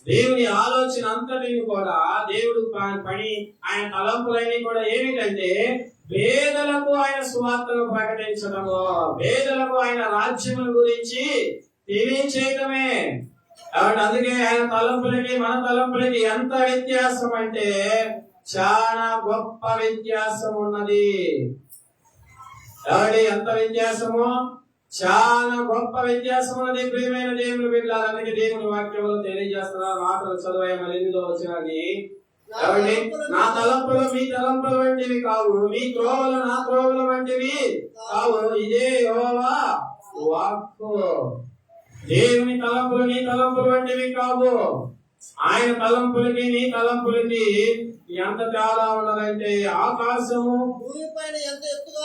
దేవుని ఆలోచన అంతటిని కూడా దేవుడు పని, ఆయన తలంపులన్నీ కూడా ఏమిటంటే పేదలకు ఆయన సువార్తను ప్రకటించడము, పేదలకు ఆయన రాజ్యముల గురించి తెలియచేయటమే. అందుకే ఆయన తలంపులకి మన తలంపులకి ఎంత వ్యత్యాసం అంటే చాలా గొప్ప వ్యత్యాసం ఉన్నది. ఎంత వ్యత్యాసము? చాలా గొప్ప వ్యత్యాసం ఉన్నది ప్రియమైన దేవుని బిడ్డలారా. అందుకే దేవుని వాక్యంలో తెలియజేస్తున్నారు. మాటలు చదివాయి 8వ వచనాన్ని. నా తలంపులు మీ తలంపుల వంటివి కావు, మీ త్రోవలు నా త్రోవల వంటివి కావు. ఇదే యెహోవా వాక్కు. దేవుని తలంపులు నీ తలంపుల వంటివి కావు. ఆయన తలంపులకి నీ తలంపులకి ఎంత తేడా ఉన్నదంటే ఆకాశము భూమిపైన ఎంత ఎత్తుగా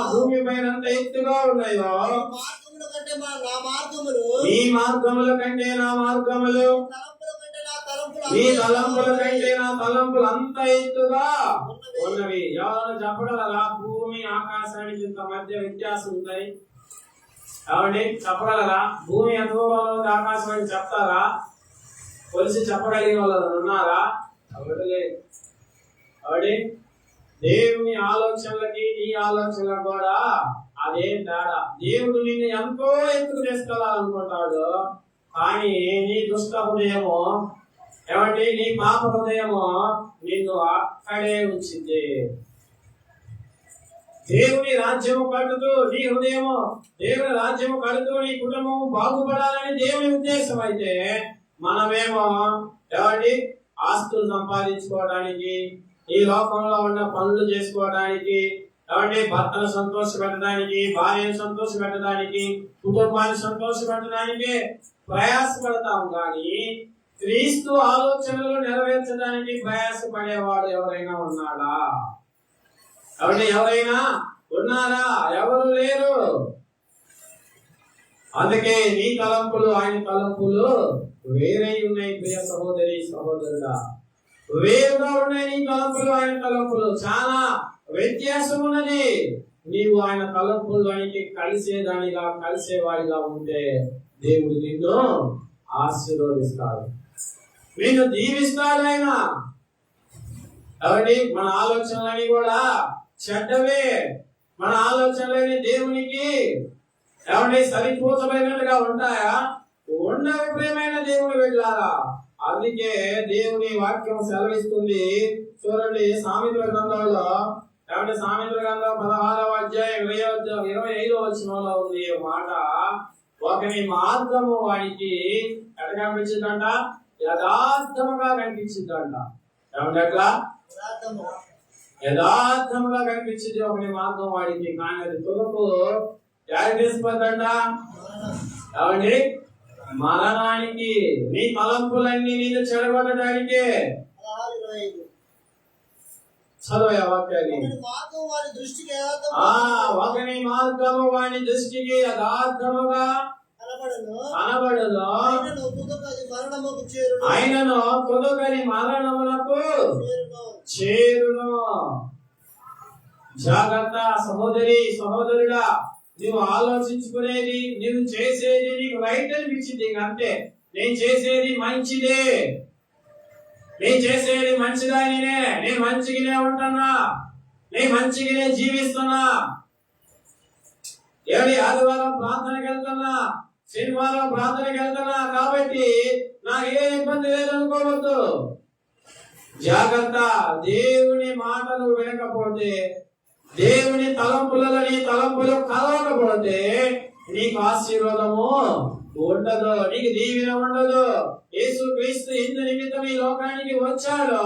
భూమిపైన ఎంత ఎత్తుగా ఉన్నాయో, మీ మార్గముల కంటే నా మార్గములు, మీ తలంపుల కంటే నా తలంపులు అంత ఎత్తుగా ఉన్నవి. ఎవరైనా చెప్పగలరా భూమి ఆకాశానికి ఇంత మధ్య వ్యత్యాసం ఉందని? కాబట్టి చెప్పగలరా? భూమి ఎంత దూరంలో ఉంది ఆకాశం అని చెప్తారా? కొలిసి చెప్పగలిగిన వాళ్ళు ఉన్నారా? కాబట్టి దేవుని ఆలోచనలకి ఈ ఆలోచనలకు కూడా అదే తేడా. దేవుడు నిన్ను ఎంతో ఎత్తుకు తీసుకెళ్లాలనుకుంటాడు, కానీ నీ దుష్ట హృదయము నీ పాప హృదయము నిన్ను అక్కడే ఉంచింది. దేవుని రాజ్యము కడుతూ నీ హృదయము, దేవుని రాజ్యము కడుతూ నీ కుటుంబం బాగుపడాలని దేవుని ఉద్దేశం అయితే, మనమేమో ఆస్తులు సంపాదించుకోవడానికి, ఈ లోకంలో ఉన్న పనులు చేసుకోవడానికి, భర్తను సంతోష పెట్టడానికి, భార్యను సంతోష పెట్టడానికి, కుటుంబాన్ని సంతోష పెట్టడానికి ప్రయాసపడతాం. కానీ క్రీస్తు ఆలోచనలు నెరవేర్చడానికి ప్రయాసపడేవాడు ఎవరైనా ఉన్నాడా? ఎవరైనా ఉన్నారా? ఎవరు లేరు. అందుకే నీ తలంపులు ఆయన తలంపులు వేరే ఉన్నాయి ప్రియ సహోదరి సహోదరుడా. వేరుగా ఉన్నాయి నీ తలంపులు ఆయన తలంపులు. చాలా వ్యత్యాసం ఉన్నది. నీవు ఆయన తలంపులు ఆయనకి కలిసేదానిగా కలిసేవాడిగా ఉంటే దేవుడు నిన్ను ఆశీర్వదిస్తాడు, నిన్ను దీవిస్తాడు. ఆయన కాబట్టి మన ఆలోచనలని కూడా చెడ్డవే, మన ఆలోచనలని దేవునికి ఏమంటే సరిపోతమైనట్టుగా ఉంటాయా? ఉండవు ప్రియమైన దేవుని వెళ్ళారా. అందుకే దేవుని వాక్యం సెలవిస్తుంది. చూడండి సామెతల గ్రంథంలో, ఏమంటే సామెతల గ్రంథం 16వ అధ్యాయం 25వ వచనంలో ఉంది ఈ మాట. ఒకని మార్గము వాడికి ఎట్లా కనిపించిందంట? యథార్థముగా కనిపించిందంట. ఏమంటే అట్లా యథార్థముగా కనిపించింది ఒకని మార్గం వాడికి, కానీ అది తులకు తీసుకుందంట. ఏమండి మరణానికి. నీ తలంపులన్నీ నేను చెడగొట్టడానికే. చదవే వాక్యాన్ని. ఒకని మార్గము వాని దృష్టికి యథార్థముగా కనబడదు, ఆయనను కొదుకని మరణములకు చేరును. జాగ్రత్త సహోదరి సహోదరుడా, నువ్వు ఆలోచించుకునేది, నువ్వు చేసేది నీకు రైట్ అనిపించింది అంతే. నేను చేసేది మంచిదే, నేను చేసేది మంచిదానినే, నేను మంచిగానే ఉంటున్నా, నేను మంచిగానే జీవిస్తున్నా, ఏది ఆదివారం ప్రార్థనకి వెళ్తున్నా, శనివారం ప్రార్థనకి వెళ్తున్నా, కాబట్టి నాకు ఏ ఇబ్బంది లేదనుకోవద్దు. జాగ్రత్త. దేవుని మాటలు వినకపోతే, దేవుని తలంపులలో నీ తలంపులు కలవకపోతే నీకు ఆశీర్వాదము ఉండదు, నీకు దీవెన ఉండదు. యేసుక్రీస్తు ఇందు నిమిత్తం ఈ లోకానికి వచ్చాడో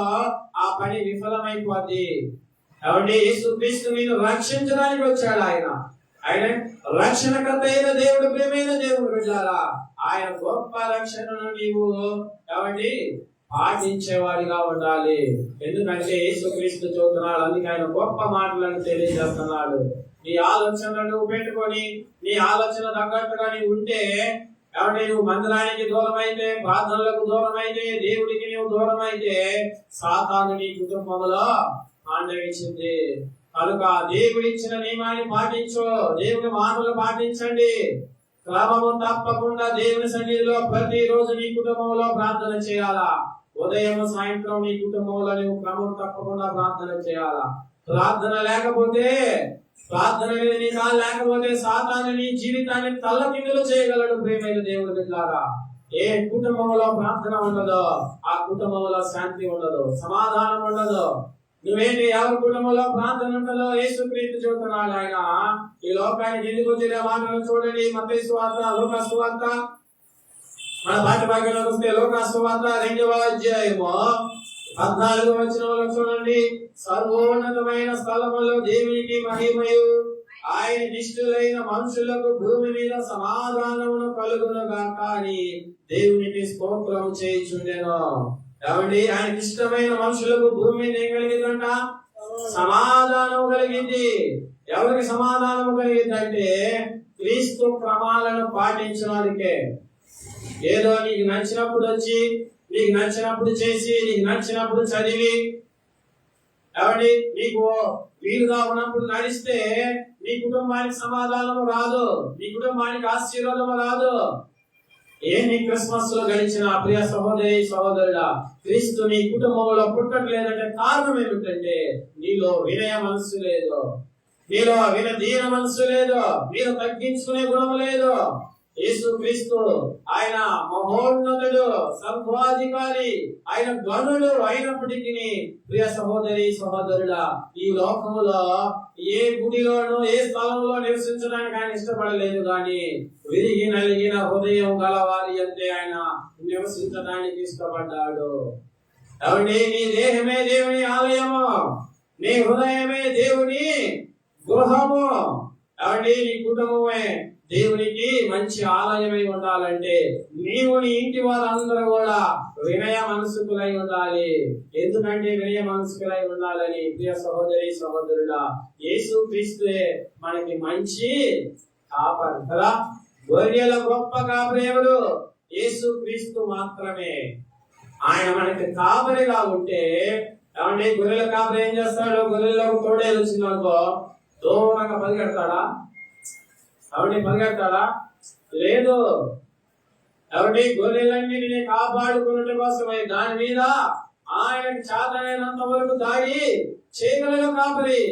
ఆ పని విఫలమైపోద్ది. కాబట్టి యేసుక్రీస్తు నిన్ను రక్షించడానికి వచ్చాడు. ఆయన రక్షణకర్త అయిన దేవుడు, ప్రియమైన దేవుడు బిడ్డలారా, ఆయన గొప్ప రక్షణను నీవు కాబట్టి పాటించేవాడిగా ఉండాలి. ఎందుకంటే యేసుక్రీస్తు చూస్తున్నాడు, అందుకే ఆయన గొప్ప మాటలను తెలియజేస్తున్నాడు. నీ ఆలోచనలు పెట్టుకొని నీ ఆలోచన తగ్గట్టుగా నీవు ఉంటే, కాబట్టి నువ్వు మందిరానికి దూరం అయితే, ప్రార్థనలకు దూరం అయితే, దేవుడికి నువ్వు దూరం అయితే సాతాను నీ కుటుంబంలో ఆందవించింది. కనుక దేవుడి ఇచ్చిన నియమాన్ని పాటించు, దేవుని మాటలు పాటించండి. క్రమము తప్పకుండా దేవుని సన్నిధిలో ప్రతిరోజు నీ కుటుంబంలో ప్రార్థన చేయాలా. ఉదయం సాయంత్రం నీ కుటుంబంలో నువ్వు క్రమం తప్పకుండా ప్రార్థన చేయాలా. ప్రార్థన లేకపోతే, ప్రార్థన నీ కాలు లేకపోతే సాతాను నీ జీవితాన్ని తల్లకిందులు చేయగలడు. ప్రియమైన దేవుడు బిడ్డలారా, ఏ కుటుంబంలో ప్రార్థన ఉండదో ఆ కుటుంబంలో శాంతి ఉండదు, సమాధానం ఉండదు. నువ్వేంటి ఎవరి కుటుంబంలో ప్రార్థన ఉంటుందో యేసుక్రీస్తు చెబుతున్నాడు. ఆయన ఈ లోకానికి ఎందుకు వచ్చిన మాటలు చూడండి. మత్తయి సువార్త, లూకా సువార్త, మన పాఠ్య భాగంలోకి వస్తే లూకా సువార్త 2వ అధ్యాయము 14వ వచనంలో చూడండి. సర్వోన్నతమైన స్థలములో దేవునికి మహిమయు, ఆయన నిష్ఠులైన మనుషులకు భూమి మీద సమాధానమును కలుగునుగాక అని దేవునికి స్తోత్రం చేయుచుండెను. కాబట్టి ఆయన ఇష్టమైన మనుషులకు భూమి మీద ఏం కలిగిందంట? సమాధానం కలిగింది. ఎవరికి సమాధానం కలిగిందంటే క్రీస్తు క్రమాలను పాటించిన వారికే. ఏదో నీకు నచ్చినప్పుడు వచ్చి, నీకు నచ్చినప్పుడు చేసి, నీకు నచ్చినప్పుడు చదివి, కాబట్టి నీకు వీలుగా ఉన్నప్పుడు నడిస్తే నీ కుటుంబానికి సమాధానము రాదు, నీ కుటుంబానికి ఆశీర్వాదము రాదు. నీ క్రిస్మస్ లో గడిచిన ప్రియ సహోదరి సహోదరుడా, క్రీస్తు నీ కుటుంబంలో పుట్టట్లేదంటే కారణం ఏమిటంటే నీలో వినయ మనస్సు లేదు, నీలో దీన మనస్సు లేదు, నీలో తగ్గించుకునే గుణం లేదు. యేసుక్రీస్తు ఆయన మహోన్నతుడు, సర్వాధికారి, ఆయన గనుడు అయినప్పటికీ ప్రియ సహోదరి సహోదరుడా, ఈ లోకంలో ఏ గుడిలోనూ ఏ స్థలంలో నివసించడానికి ఆయన ఇష్టపడలేదు. కానీ విరిగి నలిగిన హృదయం గలవారి అంతే ఆయన నివసించడానికి ఇష్టపడ్డాడు. కాబట్టి నీ దేహమే దేవుని ఆలయము, నీ హృదయమే దేవుని గృహము. కాబట్టి నీ కుటుంబమే దేవునికి మంచి ఆలయమై ఉండాలంటే నీవు నీ ఇంటి వారందరూ కూడా వినయ మనసుకులై ఉండాలి. ఎందుకంటే వినయ మనసుకులై ఉండాలని ప్రియ సహోదరి సహోదరుడా, యేసుక్రీస్తువే మనకి మంచి కాపరి కదా. గొర్రెల గొప్ప కాపరి ఎవరు? యేసుక్రీస్తు మాత్రమే. ఆయన మనకి కాపరిగా ఉంటే, ఏమంటే గొర్రెల కాపరి ఏం చేస్తాడు? గొర్రెలకు తోడేలు వచ్చిందనుకో దూరంగా పరిగెడతాడా? కాబట్టి పరిగెడతాడా? లేదు. కాబట్టి గొర్రెలన్నిటిని కాపాడుకున్నట్టు కోసమై దాని మీద ఆయనకు చేతనైనంత వరకు దాడి చేయగలిగిన కాపరి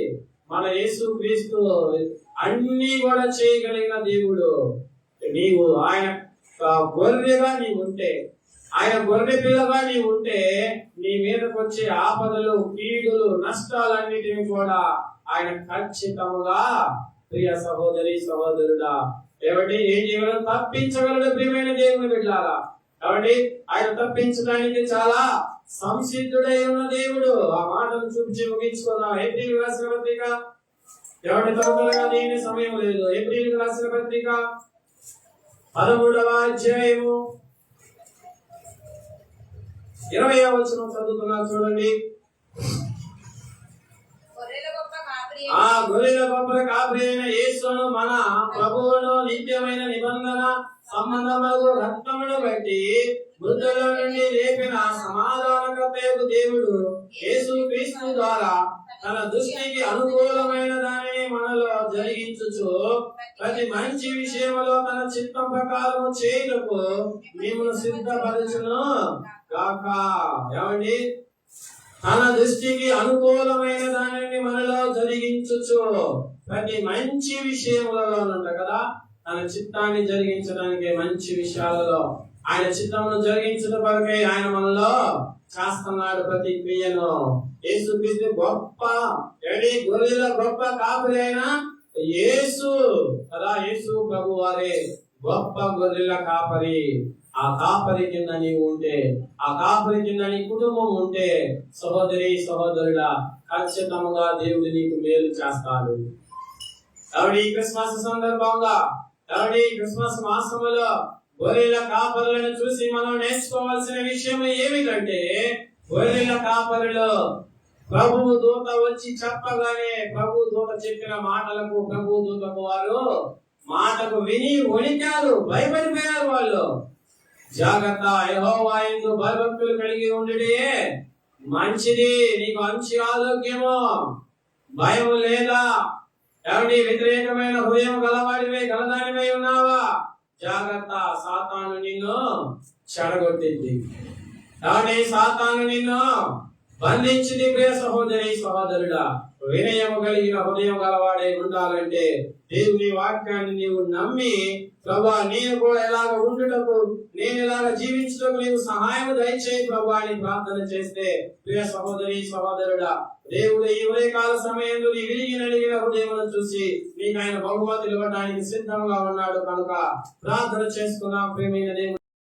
మన యేసు క్రీస్తు అన్ని కూడా చేయగలిగిన దేవుడు. నీవు ఆయన గొర్రెగా నీవు ఉంటే, ఆయన గొర్రె పిల్లగా నీవు ఉంటే, నీ మీదకి వచ్చే ఆపదలు, కీడులు, నష్టాలన్నిటిని కూడా ఆయన ఖచ్చితంగా ప్రియ సహోదరి సహోదరుడా ఏమంటే ఏం చేయగలరు? తప్పించగలడు ప్రియమైన దేవుని బిడ్డలారా. కాబట్టి ఆయన తప్పించడానికి చాలా సంసిద్ధుడై ఉన్న దేవుడు. ఆ మాటను చూపించి ముగించుకున్నాం. ఏప్రిల్ రాసిన పత్రిక ఎవరి తొందరగా దీని సమయం లేదు. ఏప్రిల్ రాసిన పత్రిక 13వ అధ్యాయము 20వ వచనం చదువుతున్నా చూడండి. ఆ గొర్రెల గొప్ప కాపరి అయిన యేసును మన ప్రభువును నిత్యమైన నిబంధన సంబంధములకు రక్తమును బట్టి మృతుల నుండి లేపిన సమాధానకర్తయగు దేవుడు యేసు క్రీస్తు ద్వారా తన దృష్టికి అనుకూలమైన దానిని మనలో జరిగించుచు ప్రతి మంచి విషయములో తన చిత్తం ప్రకారము చేయుటకు మిమ్మును సిద్ధపరచును గాక. ఏమండి? తన దృష్టికి అనుకూలమైన దానిని మనలో జరిగించుచు ప్రతి మంచి విషయములలో ఉంట కదా, తన చిత్తాన్ని జరిగించడానికి మంచి విషయాలలో ఆయన చిత్తమును జరిగించడం కొరకై ఆయన మనలో చేస్తున్నాడు ప్రతి క్రియను. యేసు క్రీస్తు గొప్ప గొర్రెల గొప్ప కాపరి అయిన యేసు కదా, యేసు ప్రభు వారే గొప్ప గొర్రెల కాపరి. ఆ కాపరి కింద నీవు ఉంటే, ఆ కాపరి కింద నీ కుటుంబం ఉంటే, సహోదరి సహోదరుడా ఖచ్చితంగా దేవుడు నీకు మేలు చేస్తాడు. కాబట్టి ఈ క్రిస్మస్ సందర్భంగా, కాబట్టి క్రిస్మస్ మాసములో గొర్రెల కాపరులను చూసి మనం నేర్చుకోవాల్సిన విషయం ఏమిటంటే, గొర్రెల కాపరిలో ప్రభువు దూత వచ్చి చెప్పగానే ప్రభు దూత చెప్పిన మాటలకు ప్రభు దూతకు వారు మాటకు విని వణికారు, భయపడిపోయారు. వాళ్ళు జాగ్రత్త, యెహోవా యందు భయభక్తులు కలిగి ఉండుటే మంచిది, నీకు మంచి ఆరోగ్యము. భయం లేదా? ఎవరి వ్యతిరేకమైన హృదయం గలవాడివై గలదానివై ఉన్నావా? జాగ్రత్త, సాతాను నిన్ను చెడగొట్టింది. కాబట్టి సాతాను నిన్ను బంధించింది. ప్రియ సహోదరి సహోదరుడా, వినయము కలిగిన హృదయం గలవాడై ఉండాలంటే దేవుని వాక్యాన్ని నీవు నమ్మి, ప్రభా నేను కూడా ఎలాగ ఉండుటకు, నేను ఎలాగ జీవించుటకు నీవు సహాయం దయచేయి ప్రభా అని ప్రార్థన చేస్తే, ప్రియ సహోదరి సహోదరుడా, దేవుడు ఈ ఉదయకాల సమయంలో నీ విరిగి నలిగిన హృదయమును చూసి నీకు ఆయన బహుమతులు ఇవ్వడానికి సిద్ధంగా ఉన్నాడు కనుక ప్రార్థన చేసుకున్నాం. ప్రియమైన దేవుడు